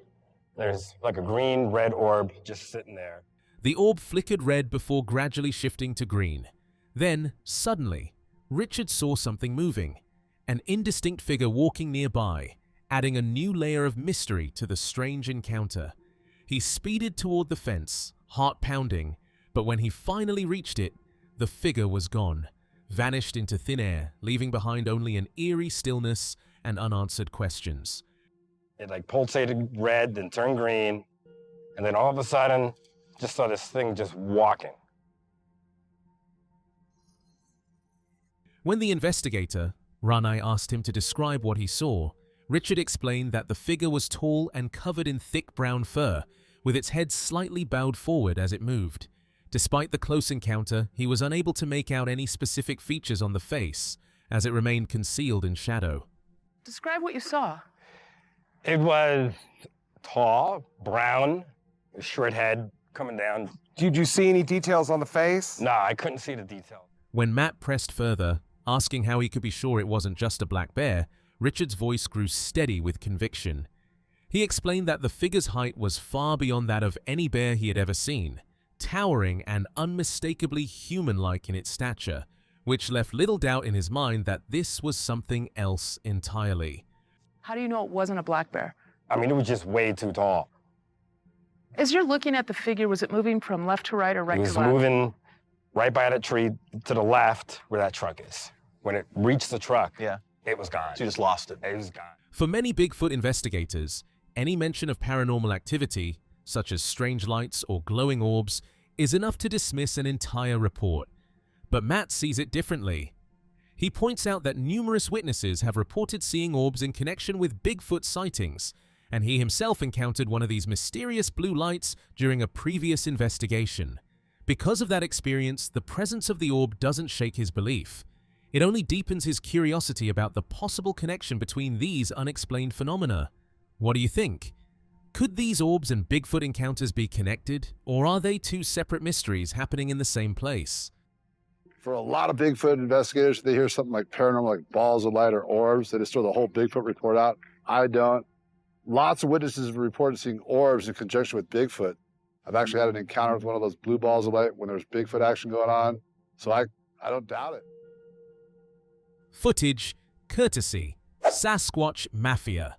Speaker 21: there's like a green-red orb just sitting there.
Speaker 1: The orb flickered red before gradually shifting to green. Then, suddenly, Richard saw something moving. An indistinct figure walking nearby, adding a new layer of mystery to the strange encounter. He speeded toward the fence, heart pounding, but when he finally reached it, the figure was gone, vanished into thin air, leaving behind only an eerie stillness and unanswered questions.
Speaker 21: It like pulsated red, then turned green, and then all of a sudden, just saw this thing just walking.
Speaker 1: When the investigator, Ranai, asked him to describe what he saw, Richard explained that the figure was tall and covered in thick brown fur, with its head slightly bowed forward as it moved. Despite the close encounter, he was unable to make out any specific features on the face, as it remained concealed in shadow.
Speaker 3: Describe what you saw.
Speaker 21: It was tall, brown, short head coming down.
Speaker 6: Did you see any details on the face?
Speaker 21: No, I couldn't see the detail.
Speaker 1: When Matt pressed further, asking how he could be sure it wasn't just a black bear, Richard's voice grew steady with conviction. He explained that the figure's height was far beyond that of any bear he had ever seen, towering and unmistakably human-like in its stature, which left little doubt in his mind that this was something else entirely.
Speaker 3: How do you know it wasn't a black bear?
Speaker 21: I mean, it was just way too tall.
Speaker 3: As you're looking at the figure, was it moving from left to right or right to left?
Speaker 21: It was moving right by that tree to the left where that truck is. When it reached the truck, it was gone.
Speaker 9: So you just lost it.
Speaker 21: It was gone.
Speaker 1: For many Bigfoot investigators, any mention of paranormal activity, such as strange lights or glowing orbs, is enough to dismiss an entire report. But Matt sees it differently. He points out that numerous witnesses have reported seeing orbs in connection with Bigfoot sightings, and he himself encountered one of these mysterious blue lights during a previous investigation. Because of that experience, the presence of the orb doesn't shake his belief. It only deepens his curiosity about the possible connection between these unexplained phenomena. What do you think? Could these orbs and Bigfoot encounters be connected, or are they two separate mysteries happening in the same place?
Speaker 4: For a lot of Bigfoot investigators, they hear something like paranormal, like balls of light or orbs. They just throw the whole Bigfoot report out. I don't. Lots of witnesses have reported seeing orbs in conjunction with Bigfoot. I've actually had an encounter with one of those blue balls of light when there's Bigfoot action going on. So I don't doubt it.
Speaker 1: Footage, courtesy, Sasquatch Mafia.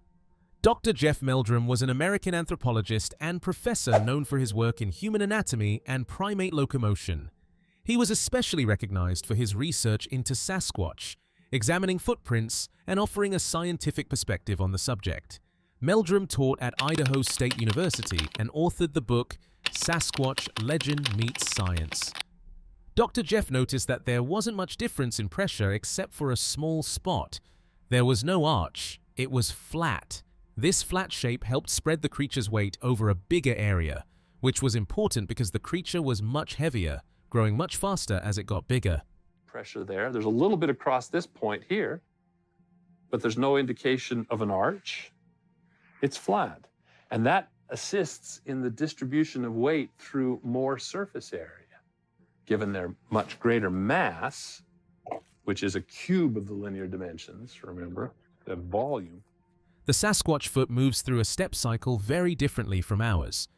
Speaker 1: Dr. Jeff Meldrum was an American anthropologist and professor known for his work in human anatomy and primate locomotion. He was especially recognized for his research into Sasquatch, examining footprints and offering a scientific perspective on the subject. Meldrum taught at Idaho State University and authored the book Sasquatch Legend Meets Science. Dr. Jeff noticed that there wasn't much difference in pressure except for a small spot. There was no arch, it was flat. This flat shape helped spread the creature's weight over a bigger area, which was important because the creature was much heavier, growing much faster as it got bigger.
Speaker 22: Pressure there. There's a little bit across this point here, but there's no indication of an arch. It's flat, and that assists in the distribution of weight through more surface area. Given their much greater mass, which is a cube of the linear dimensions, remember, the volume.
Speaker 1: The Sasquatch foot moves through a step cycle very differently from ours.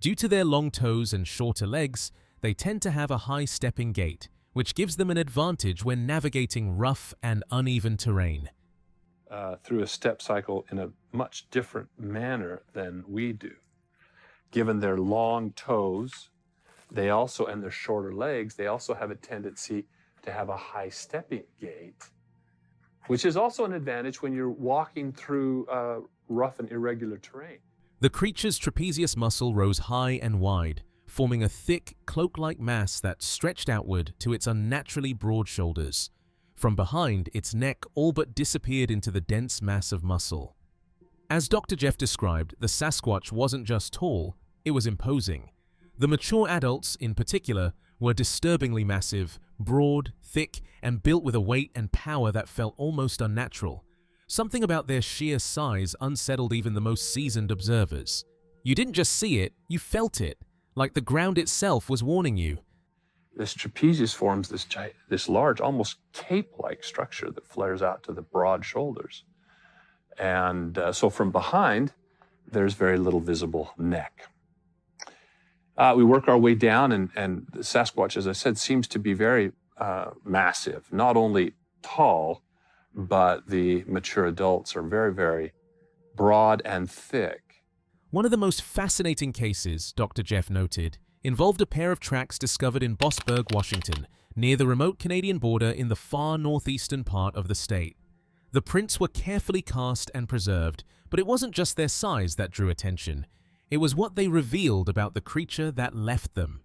Speaker 1: Due to their long toes and shorter legs, they tend to have a high stepping gait, which gives them an advantage when navigating rough and uneven terrain.
Speaker 22: Through a step cycle in a much different manner than we do. Given their long toes, they also, and their shorter legs, they also have a tendency to have a high stepping gait, which is also an advantage when you're walking through rough and irregular terrain.
Speaker 1: The creature's trapezius muscle rose high and wide, forming a thick, cloak-like mass that stretched outward to its unnaturally broad shoulders. From behind, its neck all but disappeared into the dense mass of muscle. As Dr. Jeff described, the Sasquatch wasn't just tall, it was imposing. The mature adults, in particular, were disturbingly massive, broad, thick, and built with a weight and power that felt almost unnatural. Something about their sheer size unsettled even the most seasoned observers. You didn't just see it, you felt it, like the ground itself was warning you.
Speaker 22: This trapezius forms this large, almost cape-like structure that flares out to the broad shoulders. And so from behind, there's very little visible neck. We work our way down, and the Sasquatch, as I said, seems to be very massive. Not only tall, but the mature adults are very, very broad and thick.
Speaker 1: One of the most fascinating cases, Dr. Jeff noted, involved a pair of tracks discovered in Bluff, Washington, near the remote Canadian border in the far northeastern part of the state. The prints were carefully cast and preserved, but it wasn't just their size that drew attention. It was what they revealed about the creature that left them.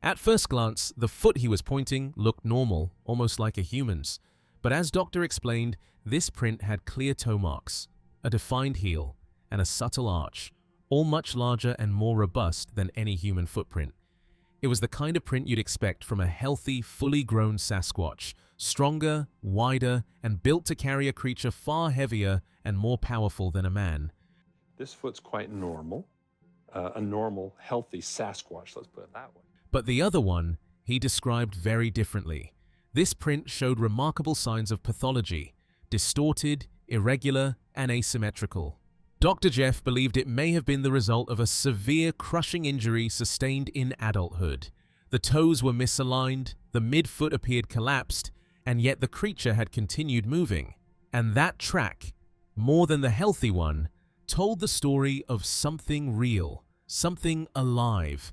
Speaker 1: At first glance, the foot he was pointing looked normal, almost like a human's. But as Doctor explained, this print had clear toe marks, a defined heel, and a subtle arch, all much larger and more robust than any human footprint. It was the kind of print you'd expect from a healthy, fully grown Sasquatch, stronger, wider, and built to carry a creature far heavier and more powerful than a man.
Speaker 22: This foot's quite normal, a normal, healthy Sasquatch, let's put it that way.
Speaker 1: But the other one, he described very differently. This print showed remarkable signs of pathology, distorted, irregular, and asymmetrical. Dr. Jeff believed it may have been the result of a severe crushing injury sustained in adulthood. The toes were misaligned, the midfoot appeared collapsed, and yet the creature had continued moving. And that track, more than the healthy one, told the story of something real, something alive.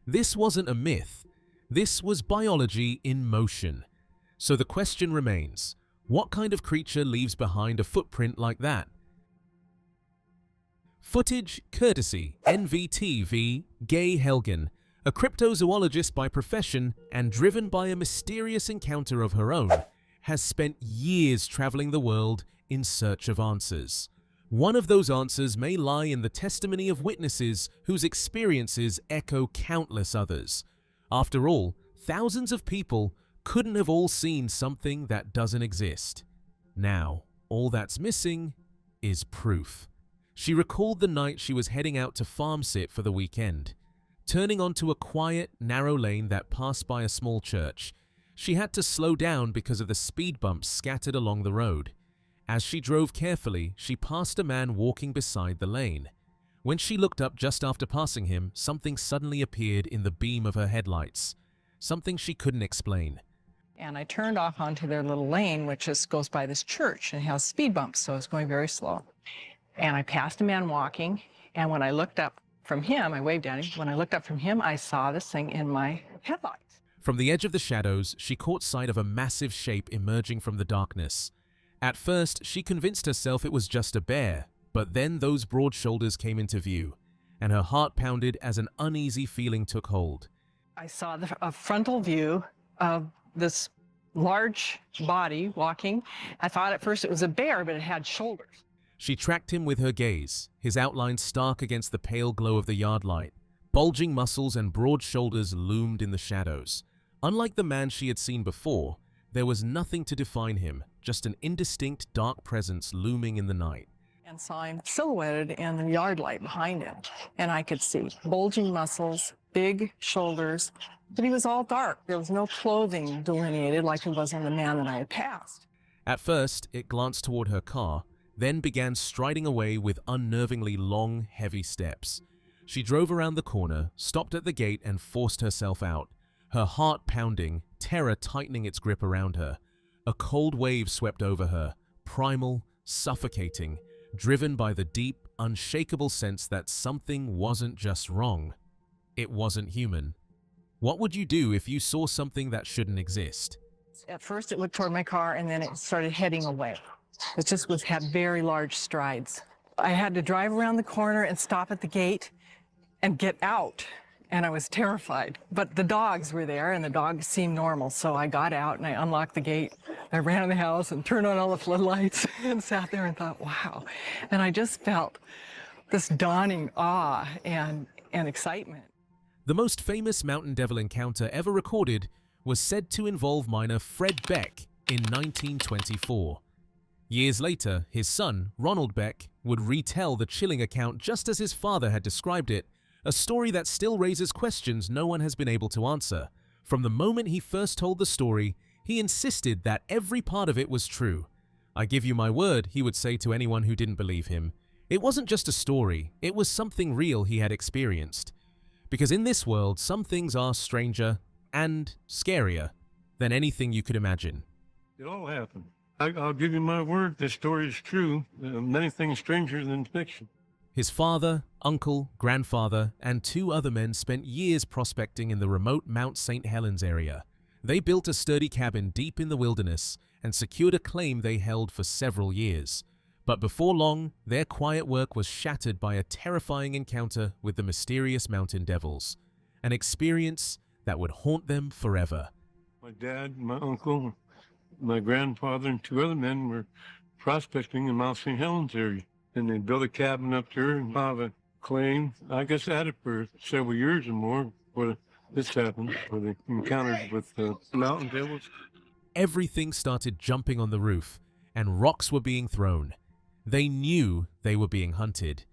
Speaker 1: This wasn't a myth. This was biology in motion. So the question remains, what kind of creature leaves behind a footprint like that? Footage courtesy NVTV Gay Helgen, a cryptozoologist by profession and driven by a mysterious encounter of her own, has spent years traveling the world in search of answers. One of those answers may lie in the testimony of witnesses whose experiences echo countless others. After all, thousands of people couldn't have all seen something that doesn't exist. Now, all that's missing is proof. She recalled the night she was heading out to farm sit for the weekend. Turning onto a quiet, narrow lane that passed by a small church, she had to slow down because of the speed bumps scattered along the road. As she drove carefully, she passed a man walking beside the lane. When she looked up just after passing him, something suddenly appeared in the beam of her headlights. Something she couldn't explain.
Speaker 5: And I turned off onto their little lane, which just goes by this church and has speed bumps, so I was going very slow. And I passed a man walking, and when I looked up from him, I waved at him. When I looked up from him, I saw this thing in my headlights.
Speaker 1: From the edge of the shadows, she caught sight of a massive shape emerging from the darkness. At first, she convinced herself it was just a bear, but then those broad shoulders came into view, and her heart pounded as an uneasy feeling took hold.
Speaker 5: I saw a frontal view of this large body walking. I thought at first it was a bear, but it had shoulders.
Speaker 1: She tracked him with her gaze, his outline stark against the pale glow of the yard light. Bulging muscles and broad shoulders loomed in the shadows. Unlike the man she had seen before, there was nothing to define him, just an indistinct dark presence looming in the night.
Speaker 5: And saw him silhouetted in the yard light behind him. And I could see bulging muscles, big shoulders, but he was all dark. There was no clothing delineated like it was on the man that I had passed.
Speaker 1: At first, it glanced toward her car, then began striding away with unnervingly long, heavy steps. She drove around the corner, stopped at the gate, and forced herself out, her heart pounding, terror tightening its grip around her. A cold wave swept over her, primal, suffocating, driven by the deep, unshakable sense that something wasn't just wrong. It wasn't human. What would you do if you saw something that shouldn't exist?
Speaker 5: At first it looked toward my car and then it started heading away. It just had very large strides. I had to drive around the corner and stop at the gate and get out. And I was terrified. But the dogs were there and the dogs seemed normal. So I got out and I unlocked the gate. I ran in the house and turned on all the floodlights and sat there and thought, wow. And I just felt this dawning awe and excitement.
Speaker 1: The most famous mountain devil encounter ever recorded was said to involve miner Fred Beck in 1924. Years later, his son, Ronald Beck, would retell the chilling account just as his father had described it, a story that still raises questions no one has been able to answer. From the moment he first told the story, he insisted that every part of it was true. "I give you my word," he would say to anyone who didn't believe him. It wasn't just a story, it was something real he had experienced. Because in this world, some things are stranger and scarier than anything you could imagine.
Speaker 7: It all happened. I'll give you my word, this story is true. Many things stranger than fiction.
Speaker 1: His father, uncle, grandfather, and 2 other men spent years prospecting in the remote Mount St. Helens area. They built a sturdy cabin deep in the wilderness and secured a claim they held for several years. But before long, their quiet work was shattered by a terrifying encounter with the mysterious mountain devils, an experience that would haunt them forever.
Speaker 7: My dad, my uncle, my grandfather, and 2 other men were prospecting in Mount St. Helens area. And they built a cabin up there and filed a claim. I guess I had it for several years or more before this happened, where they encountered with mountain devils.
Speaker 1: Everything started jumping on the roof, and rocks were being thrown. They knew they were being hunted.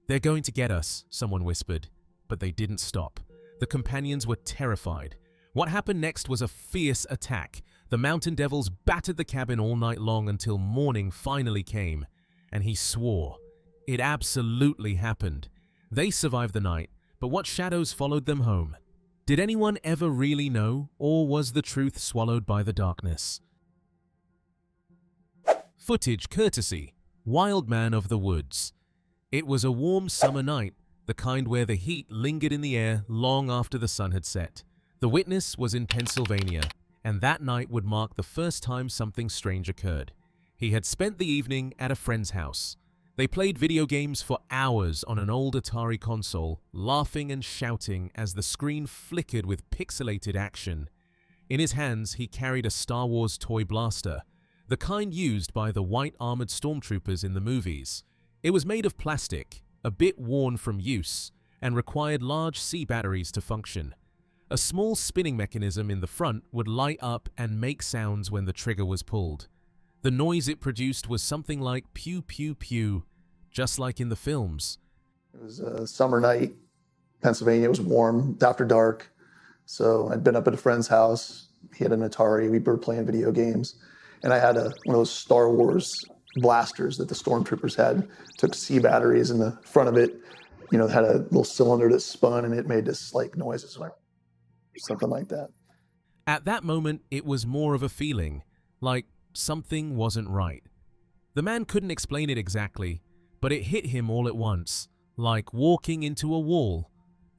Speaker 1: "They're going to get us," someone whispered, but they didn't stop. The companions were terrified. What happened next was a fierce attack. The mountain devils battered the cabin all night long until morning finally came, and he swore. It absolutely happened. They survived the night, but what shadows followed them home? Did anyone ever really know, or was the truth swallowed by the darkness? Footage courtesy Wild Man of the Woods. It was a warm summer night, the kind where the heat lingered in the air long after the sun had set. The witness was in Pennsylvania, and that night would mark the first time something strange occurred. He had spent the evening at a friend's house. They played video games for hours on an old Atari console, laughing and shouting as the screen flickered with pixelated action. In his hands, he carried a Star Wars toy blaster, the kind used by the white armored stormtroopers in the movies. It was made of plastic, a bit worn from use, and required large C batteries to function. A small spinning mechanism in the front would light up and make sounds when the trigger was pulled. The noise it produced was something like pew pew pew, just like in the films.
Speaker 8: It was a summer night, Pennsylvania. It was warm, after dark. So I'd been up at a friend's house. He had an Atari. We were playing video games. And I had one of those Star Wars blasters that the stormtroopers had. Took C batteries, and the front of it, had a little cylinder that spun, and it made this like noises, like something like that.
Speaker 1: At that moment, it was more of a feeling, like something wasn't right. The man couldn't explain it exactly, but it hit him all at once, like walking into a wall.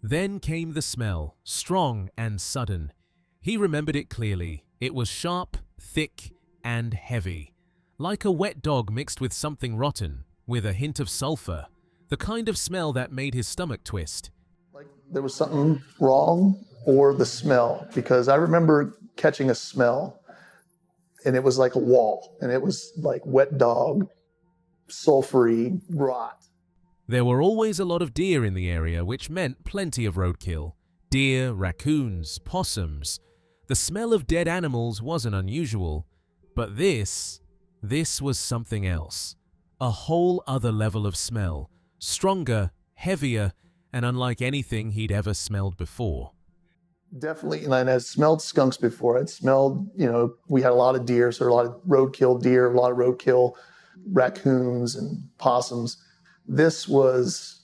Speaker 1: Then came the smell, strong and sudden. He remembered it clearly. It was sharp, thick, and heavy, like a wet dog mixed with something rotten, with a hint of sulfur, the kind of smell that made his stomach twist.
Speaker 8: Like there was something wrong, or the smell, because I remember catching a smell, and it was like a wall, and it was like wet dog, sulfury rot.
Speaker 1: There were always a lot of deer in the area, which meant plenty of roadkill. Deer, raccoons, possums. The smell of dead animals wasn't unusual. But this was something else. A whole other level of smell. Stronger, heavier, and unlike anything he'd ever smelled before.
Speaker 8: Definitely, and I had smelled skunks before. I'd smelled, we had a lot of deer, so a lot of roadkill deer, a lot of roadkill raccoons and possums. This was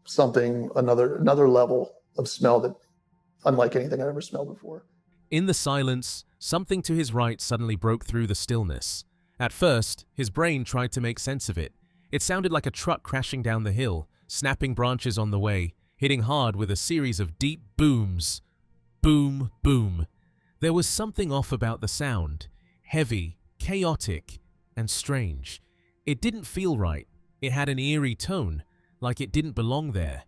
Speaker 8: something, another level of smell that unlike anything I'd ever smelled before.
Speaker 1: In the silence, something to his right suddenly broke through the stillness. At first, his brain tried to make sense of it. It sounded like a truck crashing down the hill, snapping branches on the way, hitting hard with a series of deep booms. Boom, boom. There was something off about the sound. Heavy, chaotic, and strange. It didn't feel right. It had an eerie tone, like it didn't belong there.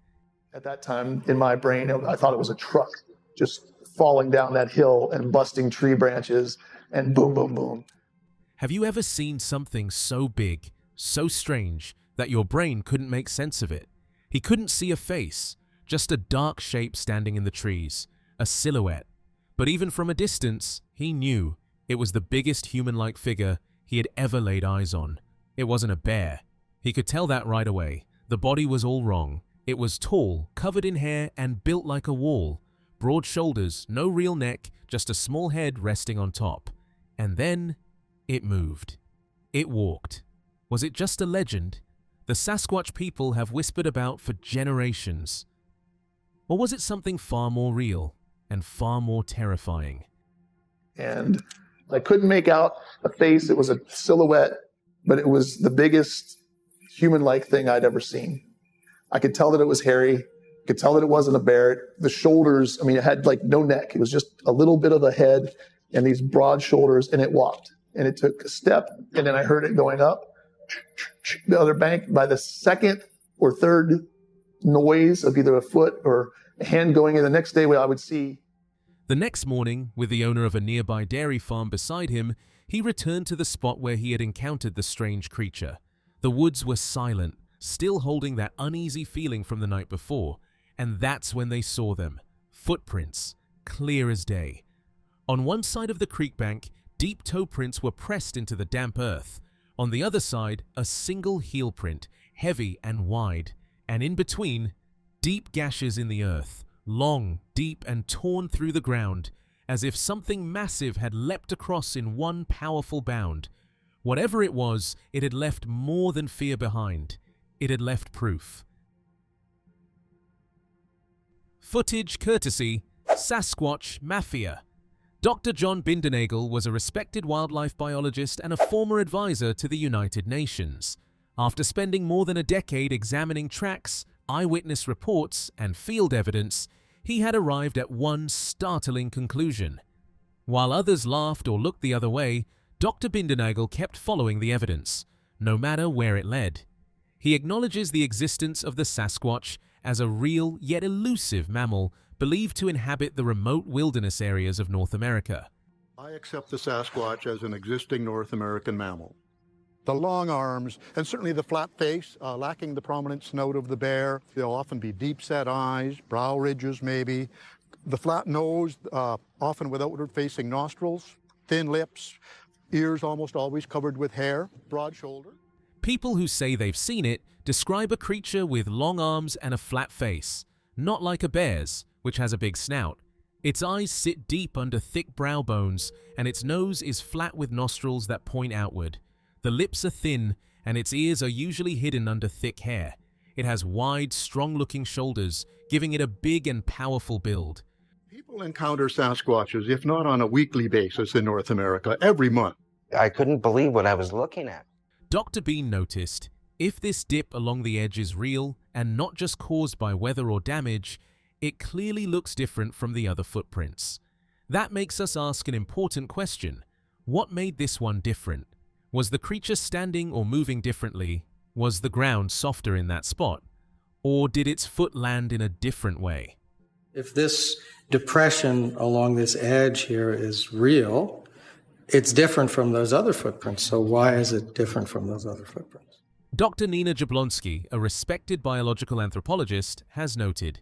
Speaker 8: At that time, in my brain, I thought it was a truck just falling down that hill and busting tree branches and boom, boom, boom.
Speaker 1: Have you ever seen something so big, so strange, that your brain couldn't make sense of it? He couldn't see a face, just a dark shape standing in the trees, a silhouette. But even from a distance, he knew it was the biggest human-like figure he had ever laid eyes on. It wasn't a bear. He could tell that right away. The body was all wrong. It was tall, covered in hair, and built like a wall. Broad shoulders, no real neck, just a small head resting on top. And then it moved. It walked. Was it just a legend the Sasquatch people have whispered about for generations? Or was it something far more real and far more terrifying?
Speaker 8: And I couldn't make out a face. It was a silhouette, but it was the biggest human-like thing I'd ever seen. I could tell that it was hairy. I could tell that it wasn't a bear. The shoulders, I mean, it had like no neck. It was just a little bit of a head and these broad shoulders, and it walked. And it took a step, and then I heard it going up the other bank. By the second or third noise of either a foot or a hand going in, the next day I would see.
Speaker 1: The next morning, with the owner of a nearby dairy farm beside him, he returned to the spot where he had encountered the strange creature. The woods were silent, still holding that uneasy feeling from the night before, and that's when they saw them. Footprints, clear as day. On one side of the creek bank, deep toe prints were pressed into the damp earth. On the other side, a single heel print, heavy and wide, and in between, deep gashes in the earth, long, deep, and torn through the ground, as if something massive had leapt across in one powerful bound. Whatever it was, it had left more than fear behind. It had left proof. Footage courtesy Sasquatch Mafia. Dr. John Bindernagel was a respected wildlife biologist and a former advisor to the United Nations. After spending more than a decade examining tracks, eyewitness reports, and field evidence, he had arrived at one startling conclusion. While others laughed or looked the other way, Dr. Bindernagel kept following the evidence, no matter where it led. He acknowledges the existence of the Sasquatch as a real yet elusive mammal believed to inhabit the remote wilderness areas of North America.
Speaker 10: I accept the Sasquatch as an existing North American mammal. The long arms, and certainly the flat face, lacking the prominent snout of the bear. There'll often be deep-set eyes, brow ridges maybe. The flat nose, often with outward-facing nostrils, thin lips, ears almost always covered with hair, broad shoulder.
Speaker 1: People who say they've seen it describe a creature with long arms and a flat face, not like a bear's, which has a big snout. Its eyes sit deep under thick brow bones, and its nose is flat with nostrils that point outward. The lips are thin, and its ears are usually hidden under thick hair. It has wide, strong-looking shoulders, giving it a big and powerful build.
Speaker 10: People encounter Sasquatches, if not on a weekly basis in North America, every month.
Speaker 11: I couldn't believe what I was looking at.
Speaker 1: Dr. Bean noticed, if this dip along the edge is real and not just caused by weather or damage, it clearly looks different from the other footprints. That makes us ask an important question. What made this one different? Was the creature standing or moving differently? Was the ground softer in that spot? Or did its foot land in a different way?
Speaker 23: If this depression along this edge here is real, it's different from those other footprints. So why is it different from those other footprints?
Speaker 1: Dr. Nina Jablonski, a respected biological anthropologist, has noted,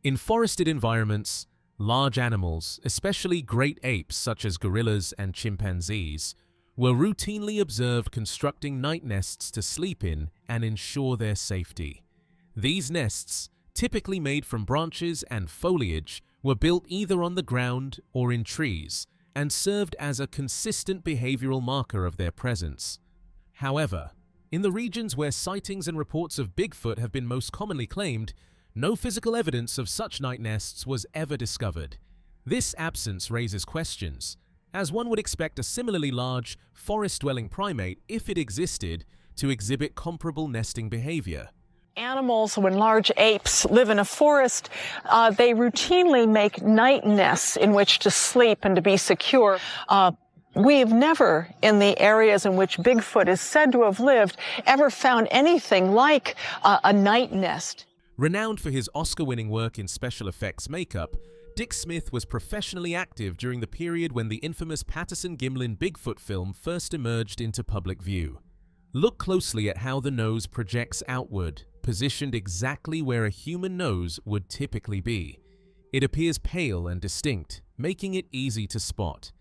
Speaker 1: in forested environments, large animals, especially great apes such as gorillas and chimpanzees, were routinely observed constructing night nests to sleep in and ensure their safety. These nests, typically made from branches and foliage, were built either on the ground or in trees and served as a consistent behavioral marker of their presence. However, in the regions where sightings and reports of Bigfoot have been most commonly claimed, no physical evidence of such night nests was ever discovered. This absence raises questions, as one would expect a similarly large, forest-dwelling primate, if it existed, to exhibit comparable nesting behavior.
Speaker 24: Animals, when large apes live in a forest, they routinely make night nests in which to sleep and to be secure. We've never, in the areas in which Bigfoot is said to have lived, ever found anything like a night nest.
Speaker 1: Renowned for his Oscar-winning work in special effects makeup, Dick Smith was professionally active during the period when the infamous Patterson-Gimlin Bigfoot film first emerged into public view. Look closely at how the nose projects outward, positioned exactly where a human nose would typically be. It appears pale and distinct, making it easy to spot.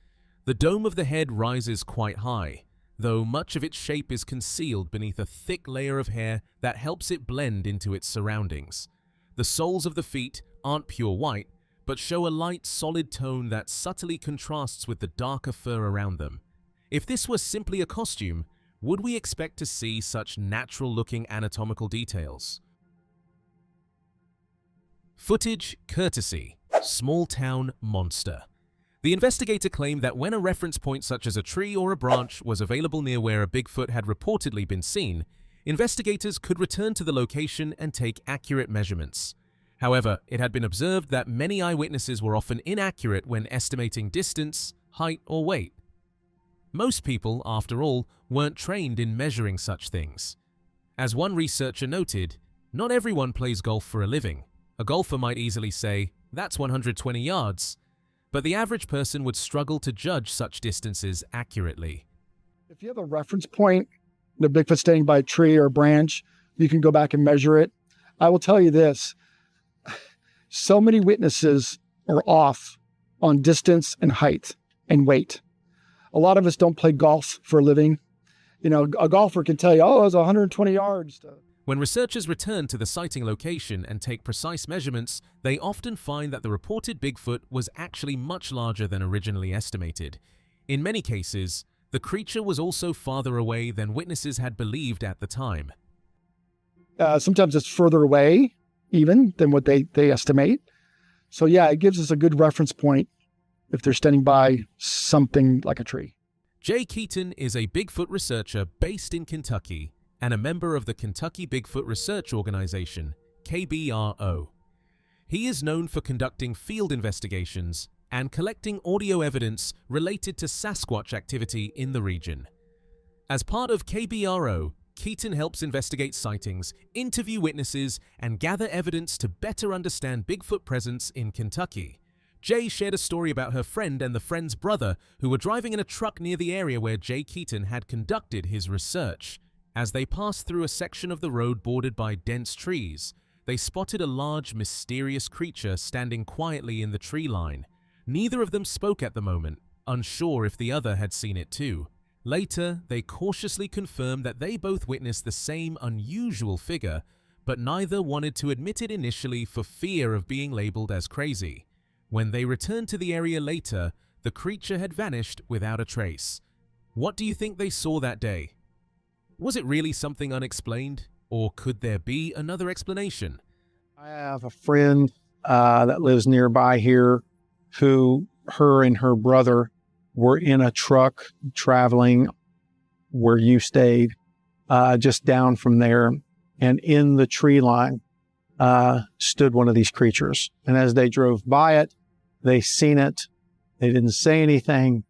Speaker 1: The dome of the head rises quite high, though much of its shape is concealed beneath a thick layer of hair that helps it blend into its surroundings. The soles of the feet aren't pure white, but show a light, solid tone that subtly contrasts with the darker fur around them. If this was simply a costume, would we expect to see such natural-looking anatomical details? Footage courtesy Small Town Monster. The investigator claimed that when a reference point such as a tree or a branch was available near where a Bigfoot had reportedly been seen, investigators could return to the location and take accurate measurements. However, it had been observed that many eyewitnesses were often inaccurate when estimating distance, height, or weight. Most people, after all, weren't trained in measuring such things. As one researcher noted, not everyone plays golf for a living. A golfer might easily say, "That's 120 yards," but the average person would struggle to judge such distances accurately.
Speaker 2: If you have a reference point, the Bigfoot standing by a tree or a branch, you can go back and measure it. I will tell you this, so many witnesses are off on distance and height and weight. A lot of us don't play golf for a living. You know, a golfer can tell you, oh, it was 120 yards.
Speaker 1: When researchers return to the sighting location and take precise measurements, they often find that the reported Bigfoot was actually much larger than originally estimated. In many cases, the creature was also farther away than witnesses had believed at the time.
Speaker 2: Sometimes it's further away even than what they estimate. So yeah, it gives us a good reference point if they're standing by something like a tree.
Speaker 1: Jay Keaton is a Bigfoot researcher based in Kentucky and a member of the Kentucky Bigfoot Research Organization, KBRO. He is known for conducting field investigations and collecting audio evidence related to Sasquatch activity in the region. As part of KBRO, Keaton helps investigate sightings, interview witnesses, and gather evidence to better understand Bigfoot presence in Kentucky. Jay shared a story about her friend and the friend's brother who were driving in a truck near the area where Jay Keaton had conducted his research. As they passed through a section of the road bordered by dense trees, they spotted a large, mysterious creature standing quietly in the tree line. Neither of them spoke at the moment, unsure if the other had seen it too. Later, they cautiously confirmed that they both witnessed the same unusual figure, but neither wanted to admit it initially for fear of being labeled as crazy. When they returned to the area later, the creature had vanished without a trace. What do you think they saw that day? Was it really something unexplained, or could there be another explanation?
Speaker 23: I have a friend that lives nearby here who, her and her brother were in a truck traveling where you stayed, just down from there. And in the tree line stood one of these creatures. And as they drove by it, they seen it. They didn't say anything.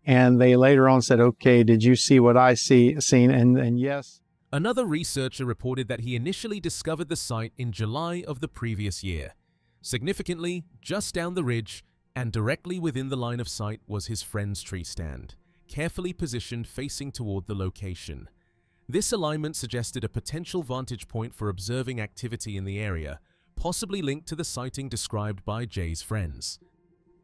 Speaker 23: And they later on said, okay, did you see what I seen? And yes.
Speaker 1: Another researcher reported that he initially discovered the site in July of the previous year. Significantly, just down the ridge and directly within the line of sight was his friend's tree stand, carefully positioned facing toward the location. This alignment suggested a potential vantage point for observing activity in the area, possibly linked to the sighting described by Jay's friends.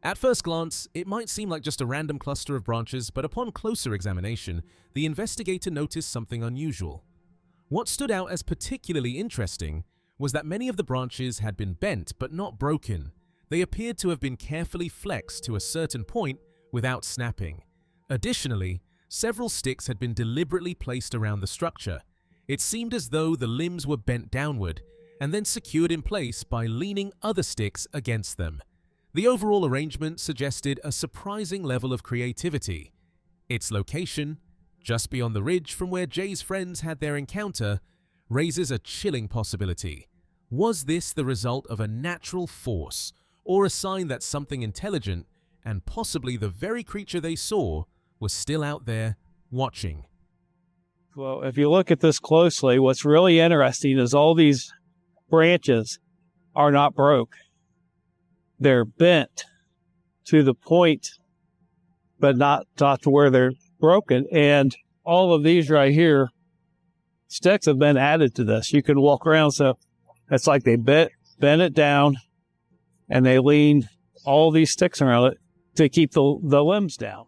Speaker 1: At first glance, it might seem like just a random cluster of branches, but upon closer examination, the investigator noticed something unusual. What stood out as particularly interesting was that many of the branches had been bent but not broken. They appeared to have been carefully flexed to a certain point without snapping. Additionally, several sticks had been deliberately placed around the structure. It seemed as though the limbs were bent downward and then secured in place by leaning other sticks against them. The overall arrangement suggested a surprising level of creativity. Its location, just beyond the ridge from where Jay's friends had their encounter, raises a chilling possibility. Was this the result of a natural force, or a sign that something intelligent, and possibly the very creature they saw, was still out there watching?
Speaker 23: Well, if you look at this closely, what's really interesting is all these branches are not broke. They're bent to the point, but not to where they're broken. And all of these right here, sticks have been added to this. You can walk around, so it's like they bent it down, and they leaned all these sticks around it to keep the limbs down.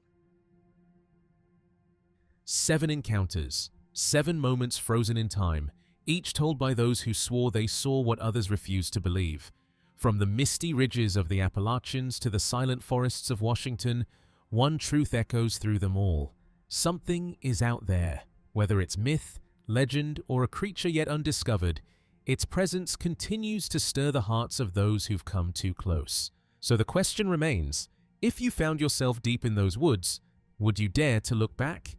Speaker 1: 7 encounters, 7 moments frozen in time, each told by those who swore they saw what others refused to believe. From the misty ridges of the Appalachians to the silent forests of Washington, one truth echoes through them all. Something is out there. Whether it's myth, legend, or a creature yet undiscovered, its presence continues to stir the hearts of those who've come too close. So the question remains, if you found yourself deep in those woods, would you dare to look back?